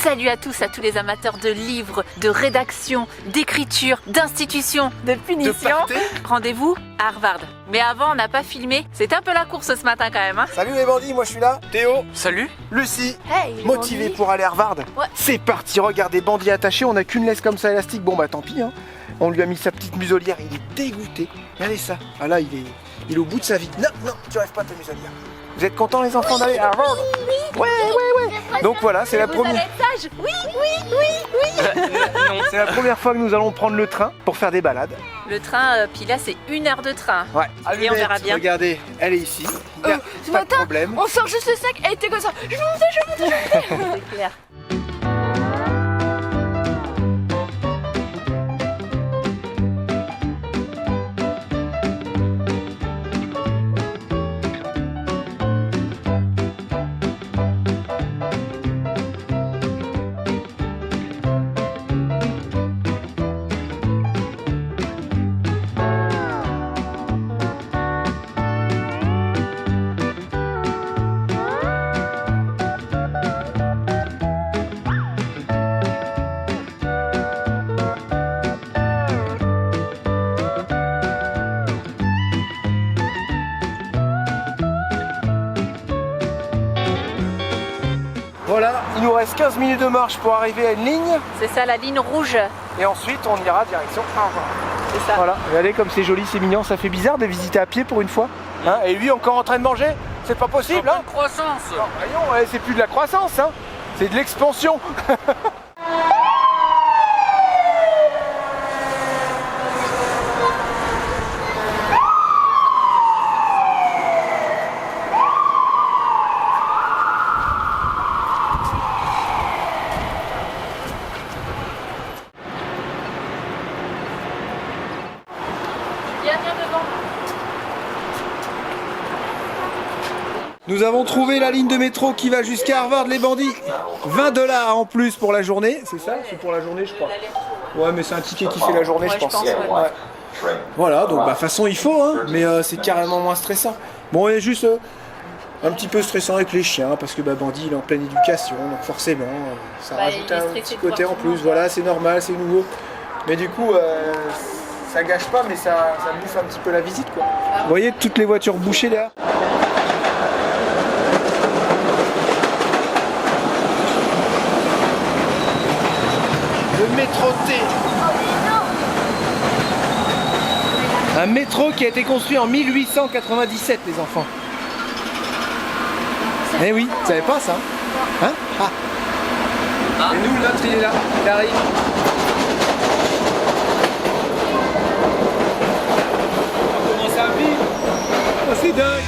Salut à tous les amateurs de livres, de rédaction, d'écriture, d'institution, de punition. Rendez-vous à Harvard. Mais avant, on n'a pas filmé. C'est un peu la course ce matin quand même. Hein. Salut les bandits, moi je suis là. Théo. Salut. Lucie. Hey, motivé pour aller à Harvard. Ouais. C'est parti, regardez, bandit attaché, on a qu'une laisse comme ça élastique. Bon bah tant pis, hein. On lui a mis sa petite muselière, il est dégoûté. Regardez ça. Ah là, il est au bout de sa vie. Non, non, tu rêves pas ta muselière. Vous êtes contents les enfants d'aller à Harvard? Ouais. Donc voilà, c'est la première. Vous allez être sage? Oui. Non. C'est la première fois que nous allons prendre le train pour faire des balades. Le train, puis là, c'est 1 heure de train. Ouais. Et on verra bien. Regardez, elle est ici. Il y a Ce pas de matin, problème. on sort juste le sac, elle était comme ça. Je monte. C'est clair. Voilà, il nous reste 15 minutes de marche pour arriver à une ligne. C'est ça, la ligne rouge. Et ensuite, on ira direction Harvard. C'est ça. Voilà, regardez comme c'est joli, c'est mignon, ça fait bizarre de visiter à pied pour une fois. Hein, et lui encore en train de manger, c'est pas possible. Hein. Croissance. Non, voyons, ouais, c'est plus de la croissance, hein. C'est de l'expansion. Viens devant. Nous avons trouvé la ligne de métro qui va jusqu'à Harvard, les bandits. 20 $, en plus pour la journée, c'est ça? C'est pour la journée, je crois. Ouais, mais c'est un ticket qui fait la journée, Ouais, je pense. ouais. Ouais. Voilà, donc de toute façon il faut, hein, mais c'est carrément moins stressant. Bon, il est juste un petit peu stressant avec les chiens, parce que bandit il est en pleine éducation, donc forcément ça Bah, rajoute il est un stressé petit de côté en voir tout le plus. monde. Voilà, c'est normal, c'est nouveau. Mais du coup, ça gâche pas, mais ça bouffe un petit peu la visite, quoi. Vous voyez toutes les voitures bouchées là. Le métro T. Un métro qui a été construit en 1897, les enfants. Eh oui, vous savez pas ça? Hein? Ah. Et nous, l'autre, il est là, il arrive. On commence à vivre. Oh, c'est dingue.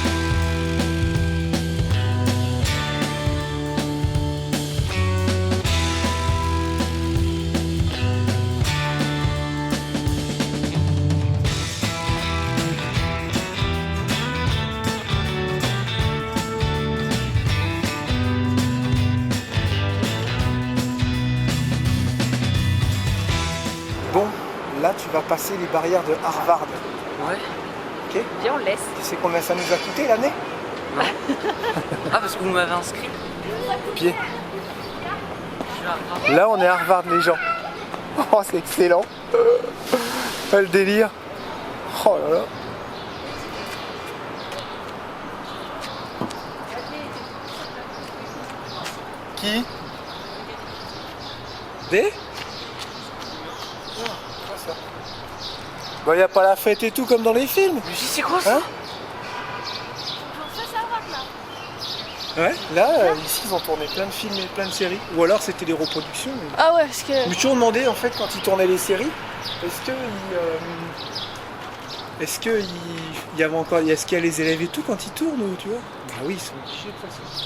Bon, là tu vas passer les barrières de Harvard. Ouais. Ok? Viens, on le laisse. Tu sais combien ça nous a coûté l'année? Ah, parce que vous m'avez inscrit. Pied. Là on est à Harvard les gens. Oh c'est excellent. Le délire. Oh là là. Qui? D? Bah y a pas la fête et tout comme dans les films. Mais c'est quoi ça? Hein? Ouais, là, ici ils ont tourné plein de films et plein de séries. Ou alors c'était des reproductions. Mais... Ah ouais, parce que. Je me suis toujours demandé en fait quand ils tournaient les séries, est-ce qu'il y avait encore, est-ce qu'il y a les élèves et tout quand ils tournent ou tu vois? Bah oui, ils sont obligés de faire ça.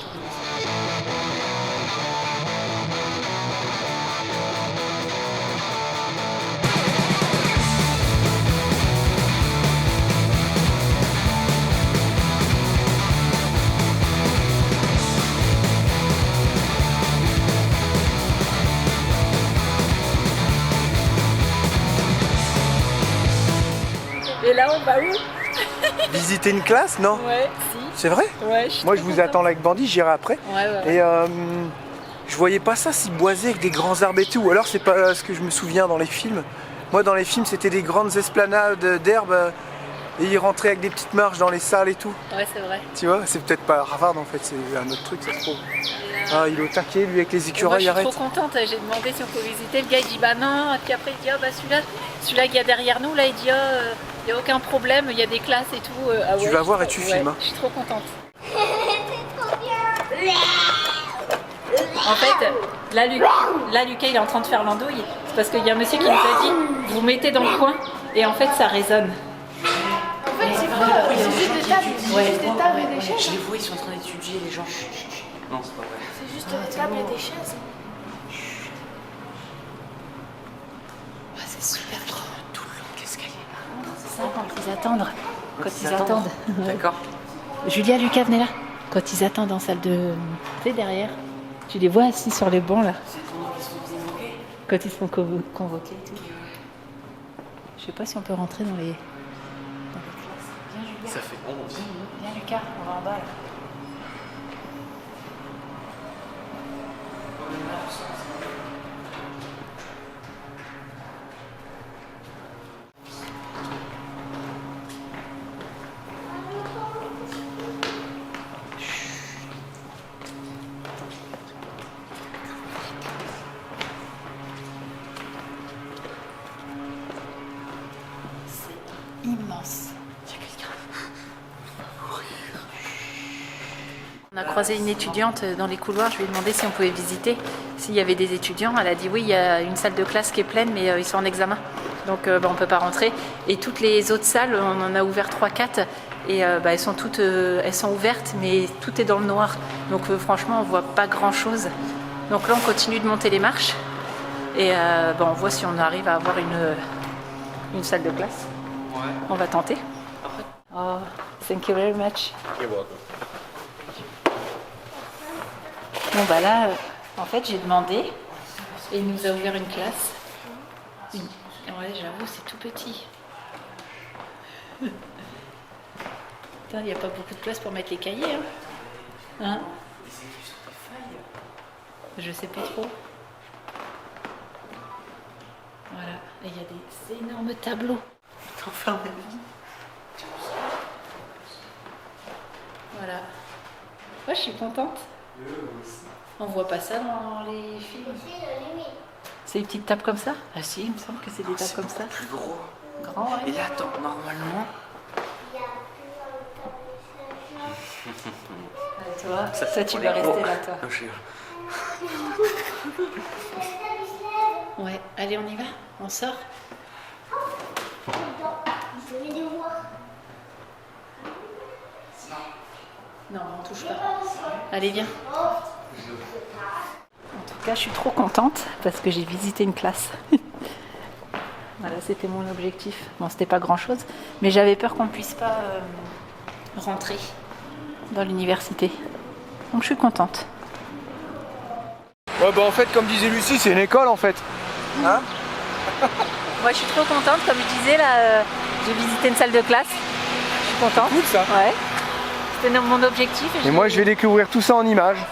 Et là, on va où? Visiter une classe, non? Ouais, si. C'est vrai? Ouais, Moi je vous attends là avec Bandit, j'irai après. Ouais. Et Je voyais pas ça si boisé avec des grands arbres et tout, ou alors c'est pas ce que je me souviens dans les films. Moi dans les films c'était des grandes esplanades d'herbe et ils rentraient avec des petites marches dans les salles et tout. Ouais, c'est vrai. Tu vois, c'est peut-être pas Harvard en fait, c'est un autre truc ça se trouve. Ah, il est au taquet lui avec les écureuils, moi, arrête. je suis trop contente, j'ai demandé si on pouvait visiter, le gars il dit bah non, et puis après il dit ah bah celui-là qu'il y a derrière nous là, il dit il n'y a aucun problème, il y a des classes et tout. Ah, tu ouais, vas voir et tu filmes. Hein. Je suis trop contente. En fait, là Lucas il est en train de faire l'andouille, c'est parce qu'il y a un monsieur qui nous a dit vous mettez dans le coin et en fait ça résonne. En fait, c'est vrai, c'est juste des tables, juste des tables et des chaises. Je les vois, ils sont en train d'étudier les gens. Non, c'est pas vrai. C'est juste des tables et des chaises. Ah, c'est super grand. Tout le long de l'escalier. C'est ça quand ils attendent. Quand ils attendent. D'accord. Julia, Lucas, venez là. Quand ils attendent en salle de... Tu sais, derrière. Tu les vois assis sur les bancs là. Quand ils se font convoquer et tout. Je sais pas si on peut rentrer dans les classes. Viens Julia. Ça fait 11. Viens Lucas, on va en bas là. Immense. On a croisé une étudiante dans les couloirs, je lui ai demandé si on pouvait visiter, s'il y avait des étudiants. Elle a dit oui, il y a une salle de classe qui est pleine, mais ils sont en examen. Donc on ne peut pas rentrer. Et toutes les autres salles, on en a ouvert 3-4 et elles sont toutes elles sont ouvertes, mais tout est dans le noir. Donc franchement, on voit pas grand-chose. Donc là, on continue de monter les marches et on voit si on arrive à avoir une salle de classe. Ouais. On va tenter. Oh, thank you very much. You're welcome. Bon bah là, en fait, j'ai demandé et il nous a ouvert une classe. Ouais, j'avoue, c'est tout petit. Putain, il n'y a pas beaucoup de place pour mettre les cahiers. Hein, je sais pas trop. Voilà, et il y a des énormes tableaux. Voilà. Ouais, je suis contente. On voit pas ça dans les films. C'est des petites tables comme ça? Ah si, il me semble que c'est des tables comme ça. Plus gros. Grand, ouais. Et là, attends, normalement. Toi, ça tu vas rester là, toi. Non, je suis... Ouais, allez, on y va? On sort? Non, on touche pas. Allez, viens. En tout cas, je suis trop contente parce que j'ai visité une classe. Voilà, c'était mon objectif. Bon, c'était pas grand-chose, mais j'avais peur qu'on ne puisse pas rentrer dans l'université. Donc, je suis contente. Ouais, bah en fait, comme disait Lucie, c'est une école en fait. Hein? Moi, je suis trop contente. Comme je disais, là, j'ai visité une salle de classe. Je suis contente. Cool ça. Ouais. C'était mon objectif. Et moi, je vais découvrir tout ça en images.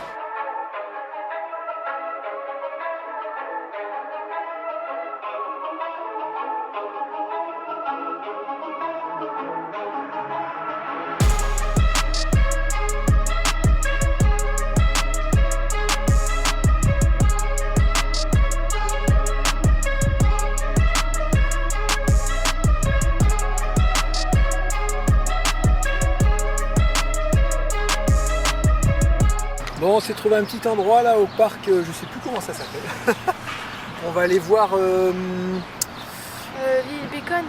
Bon, on s'est trouvé un petit endroit là au parc, je sais plus comment ça s'appelle. On va aller voir Bacon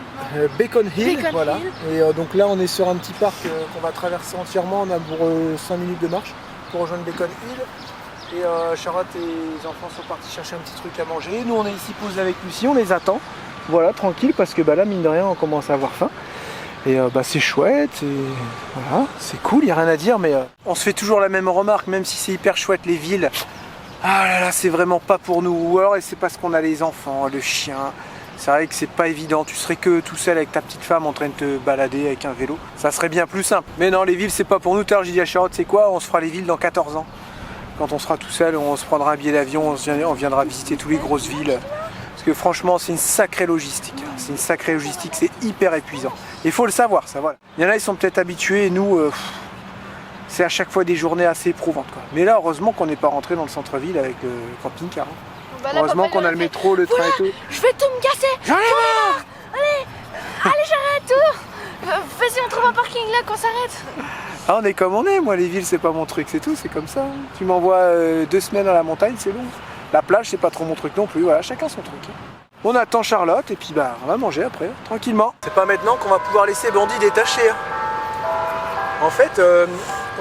Hill, Bacon voilà. Hill. Et donc là, on est sur un petit parc qu'on va traverser entièrement. On a pour 5 minutes de marche pour rejoindre Bacon Hill. Et Charlotte et les enfants sont partis chercher un petit truc à manger. Nous, on est ici posés avec Lucie, on les attend. Voilà, tranquille, parce que là, mine de rien, on commence à avoir faim. Et c'est chouette, et voilà, c'est cool, il n'y a rien à dire, mais on se fait toujours la même remarque, même si c'est hyper chouette les villes. Ah là là, c'est vraiment pas pour nous. Ou alors, et c'est parce qu'on a les enfants, le chien. C'est vrai que c'est pas évident, tu serais que tout seul avec ta petite femme en train de te balader avec un vélo. Ça serait bien plus simple. Mais non, les villes, c'est pas pour nous. Tout à l'heure, j'ai dit à Charlotte, c'est quoi? On se fera les villes dans 14 ans. Quand on sera tout seul, on se prendra un billet d'avion, on viendra visiter toutes les grosses villes. Parce que franchement, c'est une sacrée logistique. C'est une sacrée logistique, c'est hyper épuisant. Il faut le savoir, ça voilà. Il y en a, ils sont peut-être habitués, et nous, c'est à chaque fois des journées assez éprouvantes, quoi. Mais là, heureusement qu'on n'est pas rentré dans le centre-ville avec le camping-car. Hein. Bah là, Heureusement papa, qu'on a le métro, le train et tout. Je vais tout me casser. J'en ai marre. Allez, j'arrête tout. Vas-y, on trouve un parking là qu'on s'arrête. Ah, on est comme on est, moi les villes c'est pas mon truc, c'est tout, c'est comme ça. Tu m'envoies 2 semaines à la montagne, c'est long. La plage c'est pas trop mon truc non plus, voilà, chacun son truc. On attend Charlotte et puis bah on va manger après, tranquillement. C'est pas maintenant qu'on va pouvoir laisser Bandit détaché. Hein. En fait,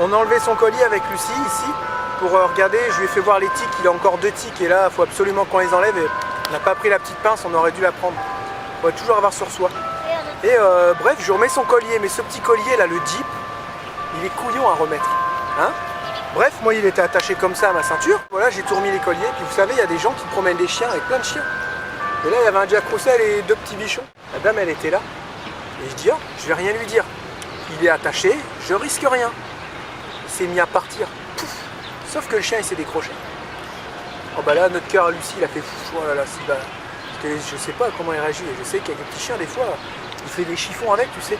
on a enlevé son colis avec Lucie ici pour regarder, je lui ai fait voir les tiques, il a encore 2 tiques et là il faut absolument qu'on les enlève et on n'a pas pris la petite pince, on aurait dû la prendre. On va toujours avoir sur soi. Et bref, je remets son collier, mais ce petit collier là, le Jeep, il est couillon à remettre. Hein, bref, moi il était attaché comme ça à ma ceinture. Voilà, j'ai tout remis les colliers. Puis vous savez, il y a des gens qui promènent des chiens avec plein de chiens. Et là, il y avait un Jack Russell et 2 petits bichons. La dame, elle était là. Et je dis, oh, je vais rien lui dire. Il est attaché, je risque rien. Il s'est mis à partir. Pouf. Sauf que le chien, il s'est décroché. Oh bah là, notre cœur à Lucie, il a fait fou. Oh là là, si bah. Parce que je sais pas comment il réagit. Et je sais qu'avec les petits chiens, des fois, il fait des chiffons avec, tu sais.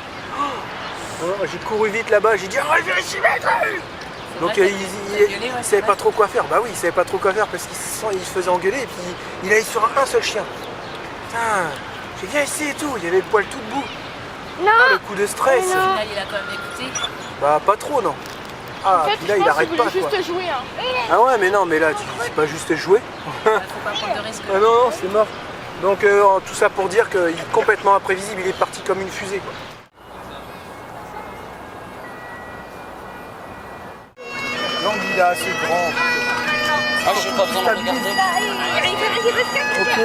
Oh, j'ai couru vite là-bas, j'ai dit, oh, je vais s'y mettre. Donc il savait pas trop quoi faire. Bah oui, il savait pas trop quoi faire parce qu'il se faisait engueuler et puis il allait sur un seul chien. Putain, j'ai viens ici et tout, il y avait le poil tout debout. Non. Ah, le coup de stress. Au final, il a quand même écouté. Bah pas trop non. Ah, En fait, puis là je il pense arrête qu'il pas voulait quoi. juste jouer. Hein. Ah ouais mais non mais là c'est pas juste jouer. Faut pas prendre de risques. Ah non non c'est mort. Donc tout ça pour dire qu'il est complètement imprévisible, il est parti comme une fusée quoi. L'anguille là c'est grand. Ah, je n'ai pas besoin de regarder. Ok.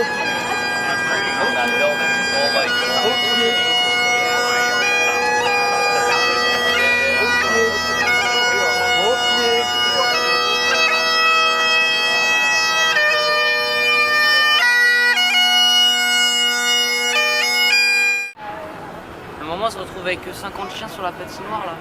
À un moment, on se retrouve avec 50 chiens sur la patinoire là.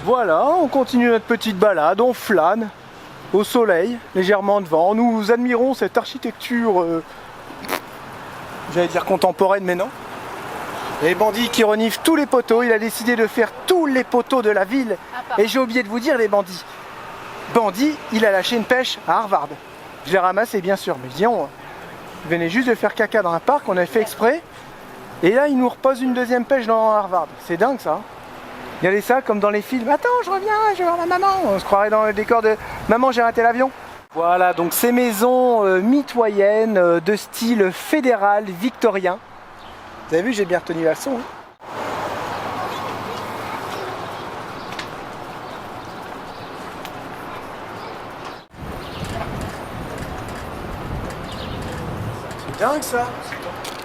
Voilà, on continue notre petite balade, on flâne au soleil, légèrement de vent. Nous admirons cette architecture, j'allais dire contemporaine, mais non. Et Bandit qui renifle tous les poteaux, il a décidé de faire tous les poteaux de la ville. Et j'ai oublié de vous dire les bandits. Bandit, il a lâché une pêche à Harvard. Je l'ai ramassé bien sûr, mais disons, il venait juste de faire caca dans un parc, on avait fait exprès. Et là, il nous repose une deuxième pêche dans Harvard. C'est dingue ça. Regardez ça comme dans les films. Attends, je reviens, je vais voir ma maman. On se croirait dans le décor de Maman, j'ai raté l'avion. Voilà, donc ces maisons mitoyennes de style fédéral victorien. Vous avez vu, j'ai bien retenu la leçon. Hein. C'est dingue ça.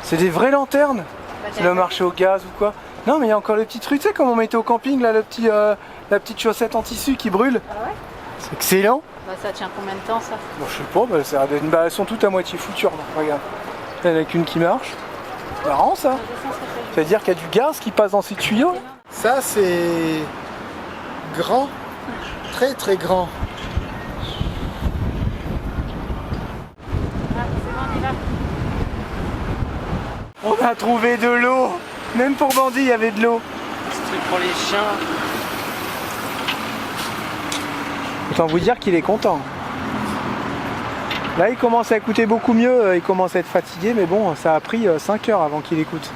C'est des vraies lanternes. C'est le marché au gaz ou quoi? Non mais il y a encore le petit truc, tu sais comme on mettait au camping là, la petite chaussette en tissu qui brûle. Ah ouais? C'est excellent. Bah ça tient combien de temps ça? Bon je sais pas, elles sont toutes à moitié foutues, regarde. Il y en a qu'une qui marche. C'est marrant ça. Ça veut dire qu'il y a du gaz qui passe dans ces tuyaux. Ça c'est grand, très très grand. Ah, c'est bon, on y va. On a trouvé de l'eau. Même pour Bandit, il y avait de l'eau. Ce truc pour les chiens. Autant vous dire qu'il est content. Là, il commence à écouter beaucoup mieux. Il commence à être fatigué, mais bon, ça a pris 5 heures avant qu'il écoute.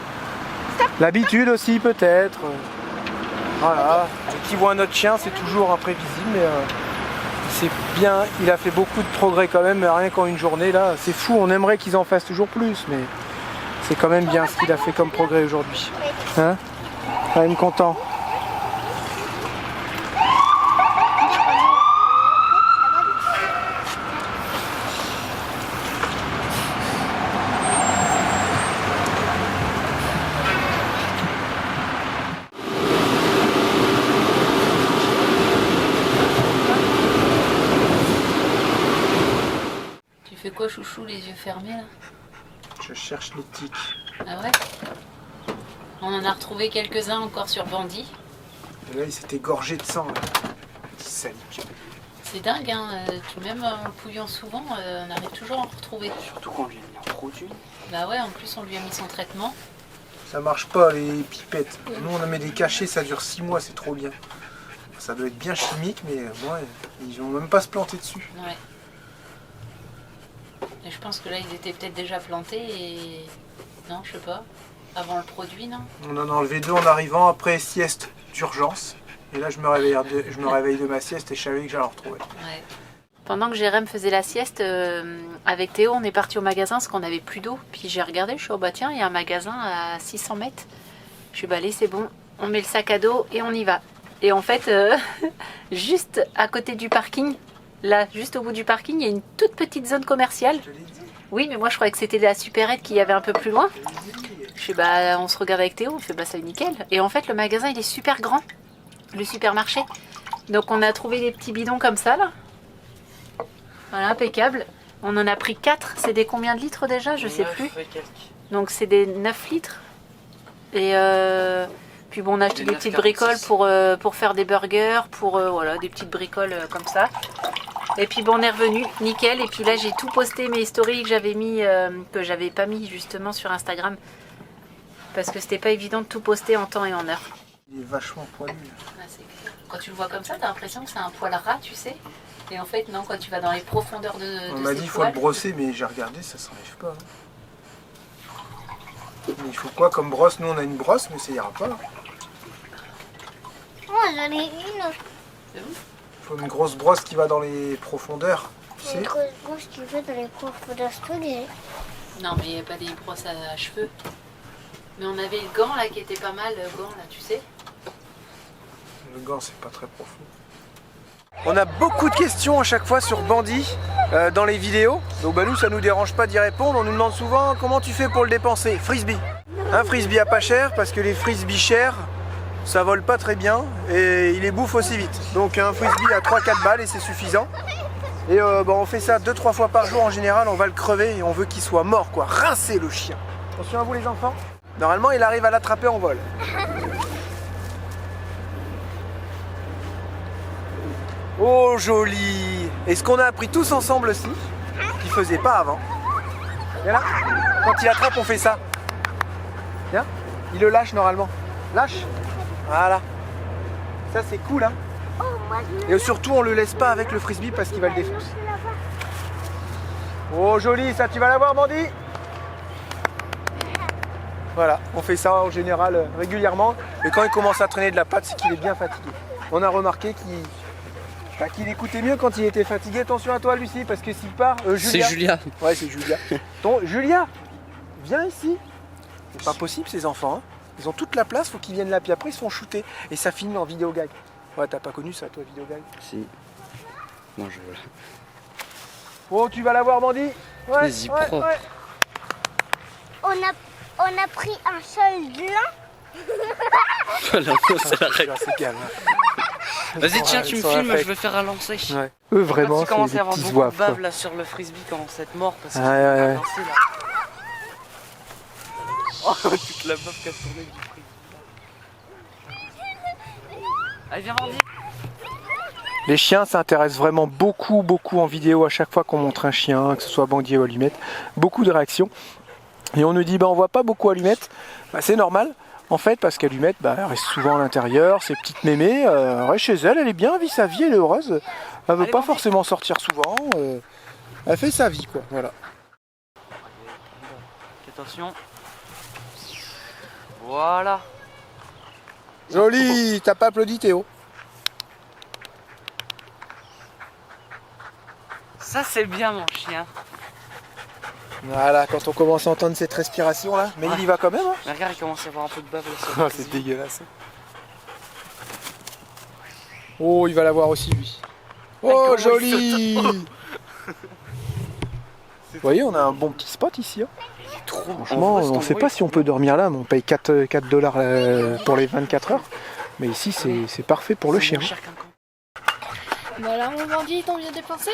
L'habitude aussi, peut-être. Voilà. Dès qu'il voit un autre chien, c'est toujours imprévisible, mais C'est bien, il a fait beaucoup de progrès quand même, rien qu'en une journée là. C'est fou, on aimerait qu'ils en fassent toujours plus, mais c'est quand même bien ce qu'il a fait comme progrès aujourd'hui. Hein? Quand même content. Tu fais quoi, chouchou, les yeux fermés là? Je cherche les tiques. Ah ouais? On en a retrouvé quelques-uns encore sur Bandit. Et là, il s'était gorgé de sang. Là. Petit salique. C'est dingue, hein. Même en le pouillant souvent, on arrive toujours à en retrouver. Surtout quand on lui a mis en produit. Bah ouais, en plus on lui a mis son traitement. Ça marche pas les pipettes. Nous, on en met des cachets, ça dure 6 mois, c'est trop bien. Ça doit être bien chimique, mais moi, ils vont même pas se planter dessus. Ouais. Et je pense que là, ils étaient peut-être déjà plantés et... Non, je sais pas. Avant le produit, non? On en a enlevé 2 en arrivant, après sieste d'urgence. Et là, je me réveille de ma sieste et je savais que j'allais en retrouver. Ouais. Pendant que Jérém faisait la sieste, avec Théo, on est parti au magasin parce qu'on n'avait plus d'eau. Puis j'ai regardé, je suis oh bah tiens, il y a un magasin à 600 mètres. Je suis bah allez, c'est bon, on met le sac à dos et on y va. Et en fait, juste à côté du parking, là, juste au bout du parking, il y a une toute petite zone commerciale. Je l'ai dit. Oui, mais moi je croyais que c'était la supérette qu'il y avait un peu plus loin. Je fais bah on se regarde avec Théo, on fait bah c'est nickel. Et en fait le magasin il est super grand, le supermarché. Donc on a trouvé des petits bidons comme ça là. Voilà, impeccable. On en a pris 4, c'est des combien de litres déjà? Je sais plus. Donc c'est des 9 litres. Et puis bon on a acheté des petites bricoles pour faire des burgers, pour voilà, des petites bricoles comme ça. Et puis bon on est revenu, nickel. Et puis là j'ai tout posté mes stories que j'avais mis, que j'avais pas mis justement sur Instagram. Parce que c'était pas évident de tout poster en temps et en heure. Il est vachement poilu. Ah, c'est clair. Quand tu le vois comme ça, t'as l'impression que c'est un poil ras, tu sais. Et en fait non, quand tu vas dans les profondeurs de On m'a dit il faut le brosser, mais j'ai regardé, ça s'enlève pas. Mais il faut quoi comme brosse? Nous on a une brosse, mais ça ira pas. Oh, j'en ai une. C'est où? Il faut une grosse brosse qui va dans les profondeurs. Tu sais? Une grosse brosse qui va dans les profondeurs studiées. Non mais il n'y a pas des brosses à cheveux. Mais on avait le gant là qui était pas mal, le gant là, tu sais. Le gant c'est pas très profond. On a beaucoup de questions à chaque fois sur Bandit dans les vidéos. Donc bah nous ça nous dérange pas d'y répondre. On nous demande souvent comment tu fais pour le dépenser. Frisbee. Un frisbee à pas cher parce que les frisbees chers ça vole pas très bien et il les bouffe aussi vite. Donc un frisbee à 3-4 balles et c'est suffisant. Et on fait ça 2-3 fois par jour en général, on va le crever et on veut qu'il soit mort quoi, rincer le chien. Attention à vous les enfants. Normalement il arrive à l'attraper en vol. Oh joli. Et ce qu'on a appris tous ensemble aussi, qu'il faisait pas avant. Viens là, quand il attrape on fait ça. Viens, il le lâche normalement. Lâche. Voilà. Ça c'est cool hein. Et surtout on le laisse pas avec le frisbee parce qu'il va le défoncer. Oh joli, ça tu vas l'avoir Bandit. Voilà, on fait ça en général régulièrement. Et quand il commence à traîner de la patte, c'est qu'il est bien fatigué. On a remarqué qu'il écoutait mieux quand il était fatigué. Attention à toi Lucie, parce que s'il part... Julia. C'est Julia. Ouais c'est Julia. Julia, viens ici. C'est pas possible ces enfants hein. Ils ont toute la place, faut qu'ils viennent là, puis après ils se font shooter. Et ça finit en vidéo gag. Ouais, t'as pas connu ça, toi, vidéo gag? Si. Non, je... Oh, tu vas l'avoir, Bandit? Ouais, Vas-y, propre. ouais. On a pris un seul blanc. Voilà, c'est la règle. C'est calme. Vas-y, tiens, tu me filmes, je vais faire un lancer. Ouais. Eux, vraiment, Quand il c'est commence des à y avoir petits beaucoup de zouaves. bave là sur le frisbee, commence à être mort parce qu'il Ouais, ouais, ouais. lancé là. Oh, toute la bave qui a tourné du frisbee. Allez, viens, Bandit. Les chiens s'intéressent vraiment beaucoup en vidéo à chaque fois qu'on montre un chien, que ce soit Bandit ou Allumette. Beaucoup de réactions. Et on nous dit, on voit pas beaucoup Allumette. Bah, c'est normal, en fait, parce qu'Allumette, elle reste souvent à l'intérieur, ses petites mémés, elle reste chez elle, elle est bien, elle vit sa vie, elle est heureuse. Elle veut pas forcément sortir souvent, elle fait sa vie, quoi, voilà. Attention. Voilà. Joli, t'as pas applaudi Théo? Ça c'est bien mon chien. Voilà, quand on commence à entendre cette respiration là, mais il y va quand même. Hein. Mais regarde, il commence à avoir un peu de bave là. Oh, c'est dégueulasse. Oh, il va l'avoir aussi lui. Oh, joli. Vous voyez, on a un bon petit spot ici. Hein. Franchement, on ne sait pas si on peut dormir là, mais on paye 4 $ pour les 24 heures. Mais ici, c'est parfait pour le chien. Bah là, mon bandit, t'en viens dépenser?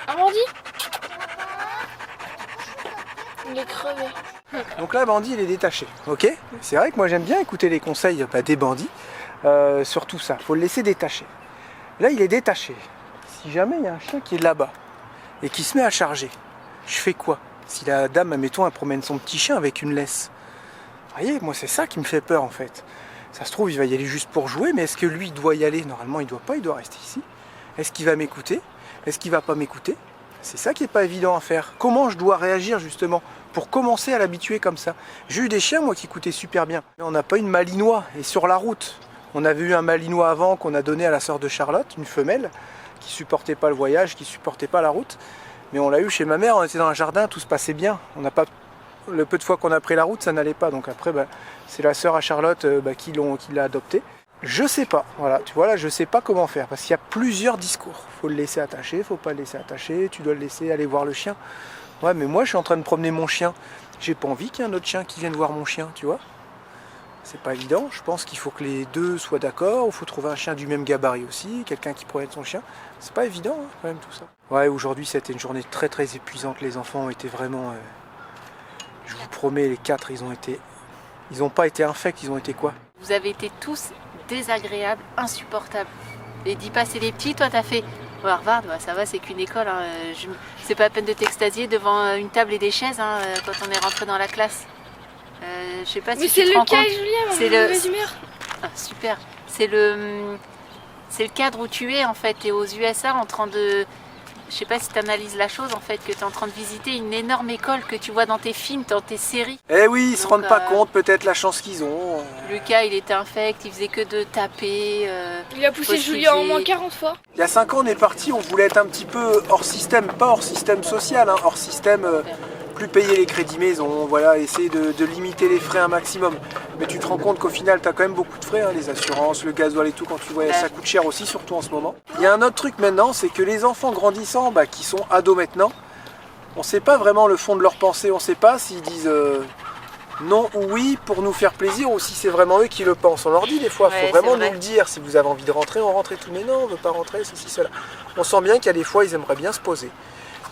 Un bandit? Il est crevé. Donc là, Bandit, il est détaché. Ok. C'est vrai que moi, j'aime bien écouter les conseils des bandits. Sur tout ça, faut le laisser détacher. Là, il est détaché. Si jamais il y a un chien qui est là-bas et qui se met à charger, je fais quoi? Si la dame, admettons, elle promène son petit chien avec une laisse. Vous voyez, moi, c'est ça qui me fait peur, en fait. Ça se trouve, il va y aller juste pour jouer, mais est-ce que lui, il doit y aller? Normalement, il doit pas, il doit rester ici. Est-ce qu'il va m'écouter? Est-ce qu'il va pas m'écouter? C'est ça qui est pas évident à faire. Comment je dois réagir, justement, pour commencer à l'habituer comme ça? J'ai eu des chiens, moi, qui écoutaient super bien. Mais on n'a pas une malinois. Et sur la route, on avait eu un malinois avant qu'on a donné à la sœur de Charlotte, une femelle, qui supportait pas le voyage, qui supportait pas la route. Mais on l'a eu chez ma mère, on était dans un jardin, tout se passait bien. On n'a pas... Le peu de fois qu'on a pris la route, ça n'allait pas. Donc après, c'est la sœur à Charlotte qui l'a adopté. Je sais pas, voilà, tu vois là, je sais pas comment faire, parce qu'il y a plusieurs discours. Faut le laisser attacher, faut pas le laisser attacher, tu dois le laisser aller voir le chien. Ouais, mais moi je suis en train de promener mon chien. J'ai pas envie qu'il y ait un autre chien qui vienne voir mon chien, tu vois. C'est pas évident, je pense qu'il faut que les deux soient d'accord, il faut trouver un chien du même gabarit aussi, quelqu'un qui promène son chien. C'est pas évident hein, quand même tout ça. Ouais, aujourd'hui c'était une journée très très épuisante, les enfants ont été vraiment... je vous promets, les 4, ils ont pas été infects, ils ont été quoi? Vous avez été tous désagréables, insupportables. Et dis pas c'est les petits, toi t'as fait oh, Harvard, bah, ça va, c'est qu'une école. Hein. C'est pas la peine de t'extasier devant une table et des chaises hein, quand on est rentré dans la classe. Je sais pas si mais tu c'est te le rends cas, compte. Julien, C'est on est mauvaise humeur. Ah, super. C'est le cadre où tu es en fait. Tu es aux USA en train de... Je sais pas si tu analyses la chose en fait, que tu es en train de visiter une énorme école que tu vois dans tes films, dans tes séries. Eh oui, ils se rendent pas compte peut-être la chance qu'ils ont. Lucas, il était infect, il faisait que de taper. Il a poussé Julien au moins 40 fois. Il y a 5 ans, on est parti, on voulait être un petit peu hors système, pas hors système social, hein, hors système, plus payer les crédits maison, voilà, essayer de limiter les frais un maximum. Mais tu te rends compte qu'au final, tu as quand même beaucoup de frais, hein, les assurances, le gasoil et tout, quand tu voyages, ça coûte cher aussi, surtout en ce moment. Il y a un autre truc maintenant, c'est que les enfants grandissant, qui sont ados maintenant, on ne sait pas vraiment le fond de leur pensée, on ne sait pas s'ils disent non ou oui pour nous faire plaisir ou si c'est vraiment eux qui le pensent. On leur dit des fois, il faut vraiment nous le dire, si vous avez envie de rentrer, on rentre et tout, mais non, on ne veut pas rentrer, ceci, cela. On sent bien qu'il y a des fois, ils aimeraient bien se poser.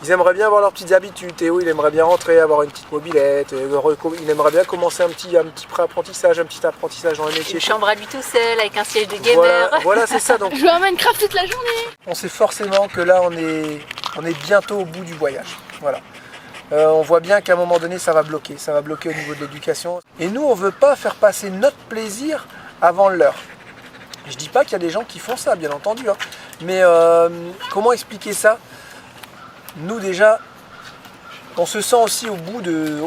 Ils aimeraient bien avoir leurs petites habitudes. Théo, il aimerait bien rentrer, avoir une petite mobilette. Il aimerait bien commencer un petit pré-apprentissage, un petit apprentissage dans le métier. Une chambre à lui tout seul, avec un siège de gamer. Voilà c'est ça. Donc, jouer à Minecraft toute la journée. on sait forcément que là, on est bientôt au bout du voyage. Voilà. On voit bien qu'à un moment donné, ça va bloquer au niveau de l'éducation. Et nous, on ne veut pas faire passer notre plaisir avant l'heure. Je dis pas qu'il y a des gens qui font ça, bien entendu. Hein. Mais comment expliquer ça? Nous déjà, on se sent aussi au bout de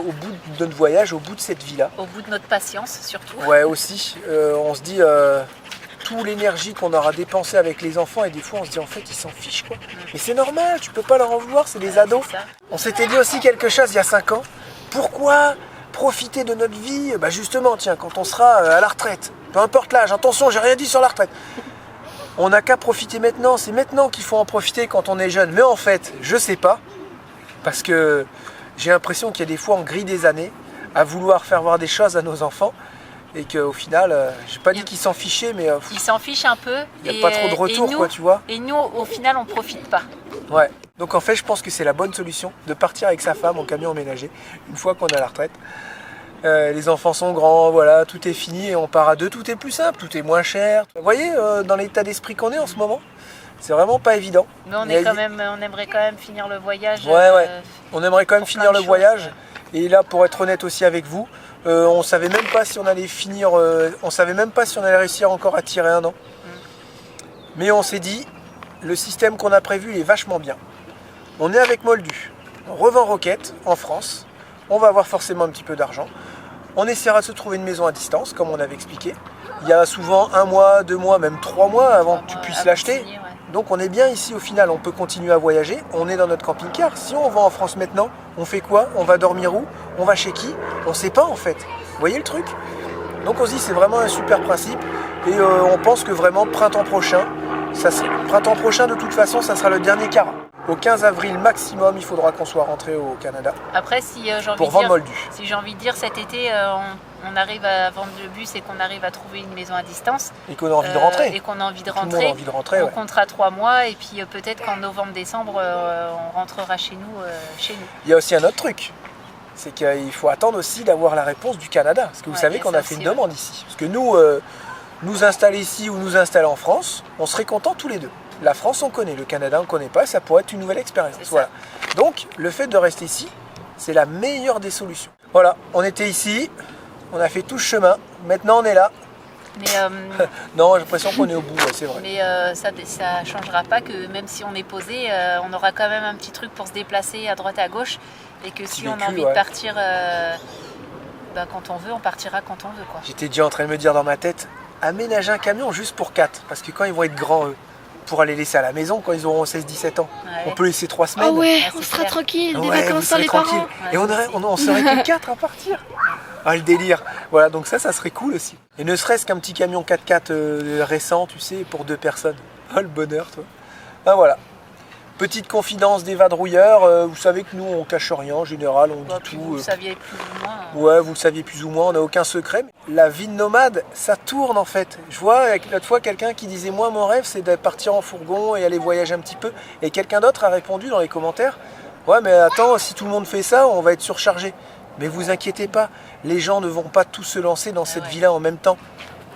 notre voyage, au bout de cette vie-là. Au bout de notre patience surtout. Ouais aussi, on se dit toute l'énergie qu'on aura dépensée avec les enfants et des fois on se dit en fait ils s'en fichent quoi. Mais c'est normal, tu peux pas leur en vouloir, c'est des ados. On s'était dit aussi quelque chose il y a 5 ans, pourquoi profiter de notre vie? Justement tiens, quand on sera à la retraite, peu importe l'âge, attention j'ai rien dit sur la retraite. On n'a qu'à profiter maintenant, c'est maintenant qu'il faut en profiter quand on est jeune. Mais en fait, je sais pas, parce que j'ai l'impression qu'il y a des fois on grille des années à vouloir faire voir des choses à nos enfants et qu'au final, j'ai pas dit qu'ils s'en fichaient, mais ils s'en fichent un peu. Il n'y a pas trop de retour, quoi, tu vois. Et nous, au final, on profite pas. Ouais. Donc en fait, je pense que c'est la bonne solution de partir avec sa femme en camion emménagé une fois qu'on est à la retraite. Les enfants sont grands, voilà, tout est fini et on part à deux, tout est plus simple, tout est moins cher. Vous voyez, dans l'état d'esprit qu'on est en ce moment, c'est vraiment pas évident. Mais on aimerait quand même finir le voyage. Ouais. On aimerait quand même finir le voyage. Et là, pour être honnête aussi avec vous, on savait même pas si on allait finir, on savait même pas si on allait réussir encore à tirer un an. Mais on s'est dit, le système qu'on a prévu, il est vachement bien. On est avec Moldu, on revend Rocket en France. On va avoir forcément un petit peu d'argent. On essaiera de se trouver une maison à distance, comme on avait expliqué. Il y a souvent 1 mois, 2 mois, même 3 mois avant que tu puisses l'acheter. Donc on est bien ici au final, on peut continuer à voyager, on est dans notre camping-car. Si on va en France maintenant, on fait quoi? On va dormir où? On va chez qui? On sait pas en fait. Vous voyez le truc? Donc on se dit c'est vraiment un super principe et on pense que vraiment printemps prochain de toute façon ça sera le dernier Cara. Au 15 avril maximum il faudra qu'on soit rentré au Canada. Après si j'ai envie pour de vendre dire, Moldu. si j'ai envie de dire cet été on arrive à vendre le bus et qu'on arrive à trouver une maison à distance. Et qu'on a envie de rentrer. Et qu'on a envie de Tout le monde rentrer. a envie de rentrer, on ouais. comptera 3 mois et puis peut-être qu'en novembre-décembre on rentrera chez nous. Il y a aussi un autre truc. C'est qu'il faut attendre aussi d'avoir la réponse du Canada. Parce que vous savez qu'on a fait une demande ici. Parce que nous, nous installer ici ou nous installer en France, on serait contents tous les deux. La France, on connaît. Le Canada, on ne connaît pas. Ça pourrait être une nouvelle expérience. Voilà. Donc, le fait de rester ici, c'est la meilleure des solutions. Voilà, on était ici. On a fait tout ce chemin. Maintenant, on est là. Mais, non, j'ai l'impression qu'on est au bout, ouais, c'est vrai. Mais ça ne changera pas que même si on est posé, on aura quand même un petit truc pour se déplacer à droite et à gauche. Et que si on a envie de partir quand on veut, on partira quand on veut. J'étais déjà en train de me dire dans ma tête, aménager un camion juste pour 4. Parce que quand ils vont être grands, eux, pour aller laisser à la maison, quand ils auront 16-17 ans, on peut laisser 3 semaines. Ah ouais, on sera tranquille, des vacances sans les parents. Et on serait que 4 à partir. Ah, le délire. Voilà, donc ça serait cool aussi. Et ne serait-ce qu'un petit camion 4x4 récent, tu sais, pour 2 personnes. Oh, le bonheur, toi. Ben voilà. Petite confidence des vadrouilleurs, vous savez que nous on cache rien en général, on dit tout. Vous le saviez plus ou moins. Ouais, vous le saviez plus ou moins, on n'a aucun secret. La vie de nomade, ça tourne en fait. Je vois l'autre fois quelqu'un qui disait moi mon rêve c'est de partir en fourgon et aller voyager un petit peu. Et quelqu'un d'autre a répondu dans les commentaires, ouais mais attends, si tout le monde fait ça, on va être surchargé. Mais vous inquiétez pas, les gens ne vont pas tous se lancer dans cette vie-là en même temps.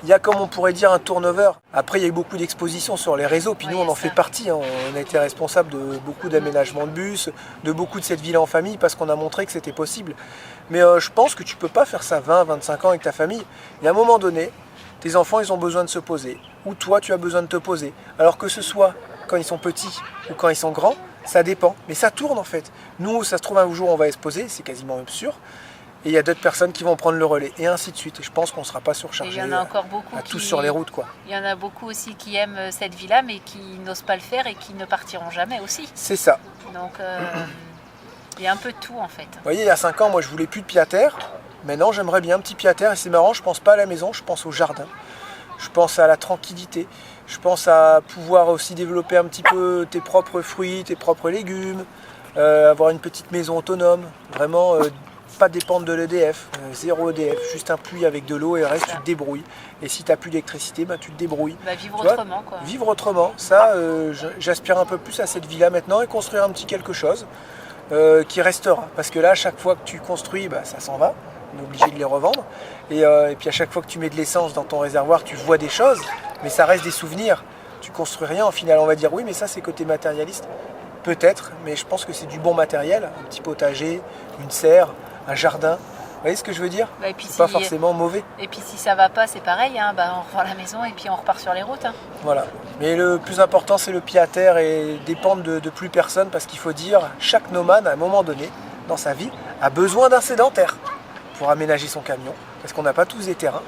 Il y a, comme on pourrait dire, un turnover. Après, il y a eu beaucoup d'expositions sur les réseaux, puis nous, on en fait partie. Hein. On a été responsable de beaucoup d'aménagements de bus, de beaucoup de cette villa en famille, parce qu'on a montré que c'était possible. Mais je pense que tu peux pas faire ça 20, 25 ans avec ta famille. Et à un moment donné, tes enfants, ils ont besoin de se poser. Ou toi, tu as besoin de te poser. Alors que ce soit quand ils sont petits ou quand ils sont grands, ça dépend. Mais ça tourne, en fait. Nous, ça se trouve, un jour, on va se poser, c'est quasiment même sûr. Et il y a d'autres personnes qui vont prendre le relais, et ainsi de suite. Et je pense qu'on ne sera pas surchargé tous sur les routes. Il y en a beaucoup aussi qui aiment cette vie-là, mais qui n'osent pas le faire et qui ne partiront jamais aussi. C'est ça. Donc, il y a un peu de tout en fait. Vous voyez, il y a 5 ans, moi je voulais plus de pied-à-terre. Maintenant, j'aimerais bien un petit pied-à-terre. Et c'est marrant, je pense pas à la maison, je pense au jardin. Je pense à la tranquillité. Je pense à pouvoir aussi développer un petit peu tes propres fruits, tes propres légumes. Avoir une petite maison autonome. Vraiment... pas dépendre de l'EDF, 0 EDF, juste un puits avec de l'eau et le reste tu te débrouilles. Et si tu n'as plus d'électricité, tu te débrouilles. Vivre autrement quoi. Vivre autrement, ça j'aspire un peu plus à cette vie-là maintenant et construire un petit quelque chose qui restera. Parce que là, à chaque fois que tu construis, ça s'en va, on est obligé de les revendre. Et puis à chaque fois que tu mets de l'essence dans ton réservoir, tu vois des choses, mais ça reste des souvenirs. Tu construis rien, au final on va dire oui mais ça c'est côté matérialiste. Peut-être, mais je pense que c'est du bon matériel, un petit potager, une serre, un jardin, vous voyez ce que je veux dire? C'est pas forcément mauvais. Et puis si ça va pas, c'est pareil, on revend la maison et puis on repart sur les routes. Voilà, mais le plus important c'est le pied à terre et dépendre de plus personne parce qu'il faut dire, chaque nomade à un moment donné dans sa vie a besoin d'un sédentaire pour aménager son camion, parce qu'on n'a pas tous des terrains.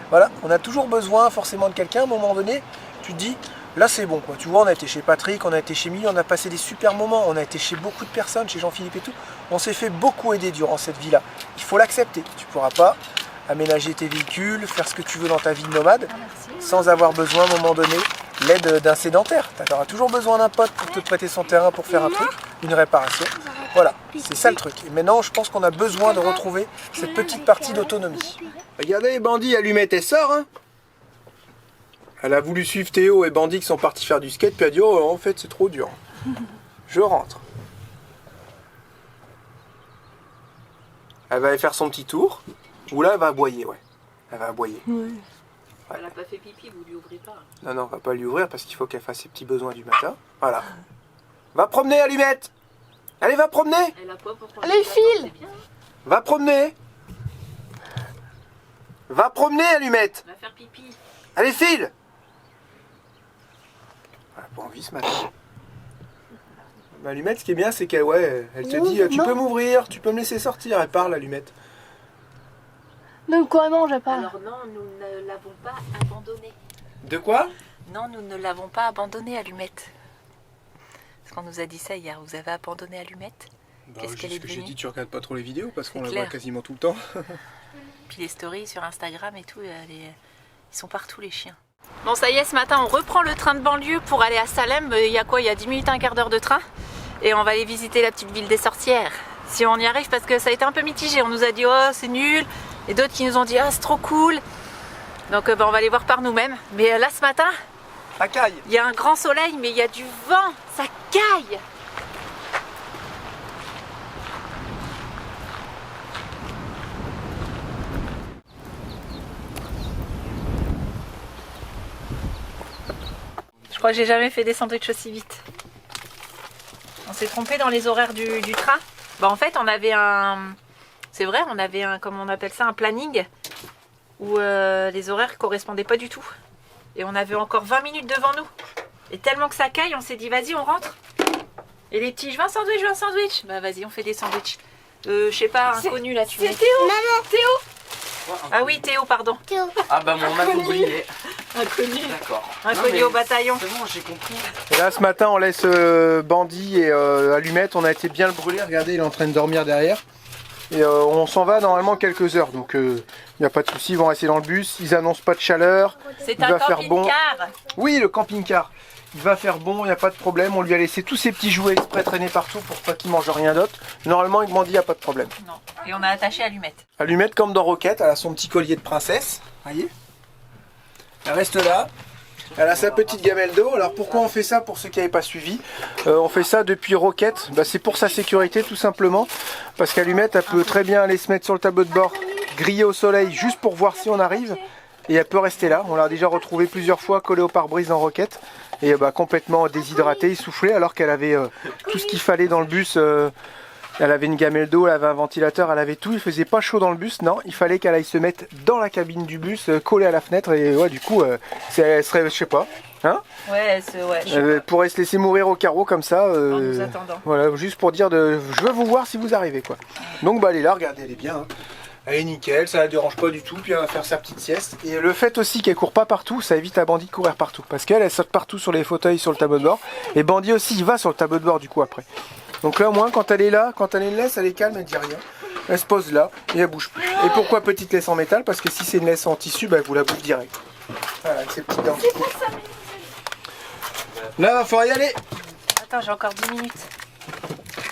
Voilà, on a toujours besoin forcément de quelqu'un, à un moment donné, tu te dis, là c'est bon quoi. Tu vois, on a été chez Patrick, on a été chez Milly, on a passé des super moments, on a été chez beaucoup de personnes, chez Jean-Philippe et tout. On s'est fait beaucoup aider durant cette vie-là. Il faut l'accepter. Tu ne pourras pas aménager tes véhicules, faire ce que tu veux dans ta vie de nomade, sans avoir besoin à un moment donné l'aide d'un sédentaire. Tu auras toujours besoin d'un pote pour te prêter son terrain pour faire un truc, une réparation. Voilà, c'est ça le truc. Et maintenant, je pense qu'on a besoin de retrouver cette petite partie d'autonomie. Regardez les bandits, Allumette, elle sort, hein. Elle a voulu suivre Théo et Bandit qui sont partis faire du skate, puis elle a dit oh en fait c'est trop dur. Je rentre. Elle va aller faire son petit tour. Ou là elle va aboyer, ouais. Elle va aboyer. Ouais. Elle n'a pas fait pipi, vous lui ouvrez pas. Non, non, on va pas lui ouvrir parce qu'il faut qu'elle fasse ses petits besoins du matin. Voilà. Va promener, Allumette. Allez, va promener. Elle a pas pour Allez, file. Va promener. Va promener, Allumette. Va faire pipi. Allez, file. Elle n'a pas envie ce matin. Allumette, ce qui est bien, c'est qu'elle elle te dit tu peux m'ouvrir, tu peux me laisser sortir. Elle parle, Allumette. Donc quoi, non, je parle. Alors non, nous ne l'avons pas abandonnée. De quoi? Non, nous ne l'avons pas abandonnée, Allumette. Parce qu'on nous a dit ça hier, vous avez abandonné Allumette. Qu'est-ce qu'elle est que j'ai devenue? dit, tu regardes pas trop les vidéos parce qu'on la clair. voit quasiment tout le temps. Puis les stories sur Instagram et tout, ils sont partout les chiens. Bon ça y est, ce matin on reprend le train de banlieue pour aller à Salem. Il y a quoi? Il y a 10 minutes, un quart d'heure de train. Et on va aller visiter la petite ville des sorcières. Si on y arrive, parce que ça a été un peu mitigé. On nous a dit oh c'est nul. Et d'autres qui nous ont dit ah c'est trop cool. Donc on va aller voir par nous-mêmes. Mais là ce matin, Ça caille. il y a un grand soleil mais il y a du vent. Ça caille. Je crois que j'ai jamais fait des sandwichs aussi vite. On s'est trompé dans les horaires du train. Bah en fait on avait un... C'est vrai, on avait un, comment on appelle ça, un planning où les horaires correspondaient pas du tout. Et on avait encore 20 minutes devant nous. Et tellement que ça caille, on s'est dit vas-y on rentre. Et les petits, je veux un sandwich, je veux un sandwich. Bah vas-y on fait des sandwichs. Je sais pas, inconnu là tu mets. C'est Théo. Maman. Théo. Ah oui Théo, pardon. Théo. Ah bah on m'a oublié. Inconnu. D'accord. Inconnu au bataillon. C'est bon, j'ai compris. Et là ce matin on laisse Bandit et Allumette, on a été bien le brûler, regardez il est en train de dormir derrière. Et on s'en va normalement quelques heures, donc il n'y a pas de souci, ils vont rester dans le bus, ils annoncent pas de chaleur. C'est Il un va faire bon. camping-car. Oui, le camping-car, il va faire bon, il n'y a pas de problème, on lui a laissé tous ses petits jouets exprès traîner partout pour pas qu'il mange rien d'autre. Normalement avec Bandit il n'y a pas de problème. Non. Et on a attaché Allumette. Allumette comme dans Roquette, elle a son petit collier de princesse, voyez. Elle reste là. Elle a sa petite gamelle d'eau. Alors pourquoi on fait ça pour ceux qui n'avaient pas suivi? On fait ça depuis Roquette. Bah, c'est pour sa sécurité tout simplement. Parce qu'Allumette, elle peut très bien aller se mettre sur le tableau de bord, griller au soleil juste pour voir si on arrive. Et elle peut rester là. On l'a déjà retrouvée plusieurs fois collée au pare-brise dans Roquette. Et bah, complètement déshydratée, essoufflée, alors qu'elle avait tout ce qu'il fallait dans le bus. Elle avait une gamelle d'eau, elle avait un ventilateur, elle avait tout, il faisait pas chaud dans le bus, non, il fallait qu'elle aille se mettre dans la cabine du bus, collée à la fenêtre, et ouais, du coup, elle serait, je sais pas, hein, Ouais, ouais. elle pourrait se laisser mourir au carreau comme ça, En nous attendant. voilà, juste pour dire je veux vous voir si vous arrivez, quoi. Donc bah elle est là, regardez, elle est bien, hein. Elle est nickel, ça la dérange pas du tout, puis elle va faire sa petite sieste. Et le fait aussi qu'elle court pas partout, ça évite à Bandit de courir partout, parce qu'elle saute partout sur les fauteuils, sur le tableau de bord, et Bandit aussi, il va sur le tableau de bord du coup après. Donc là au moins quand elle est là, quand elle a une laisse, elle est calme, elle dit rien. Elle se pose là et elle bouge plus. Et pourquoi petite laisse en métal? Parce que si c'est une laisse en tissu, bah, vous la bouffez direct. Voilà, avec ses petites dents. Là, va falloir y aller. Attends, j'ai encore 10 minutes.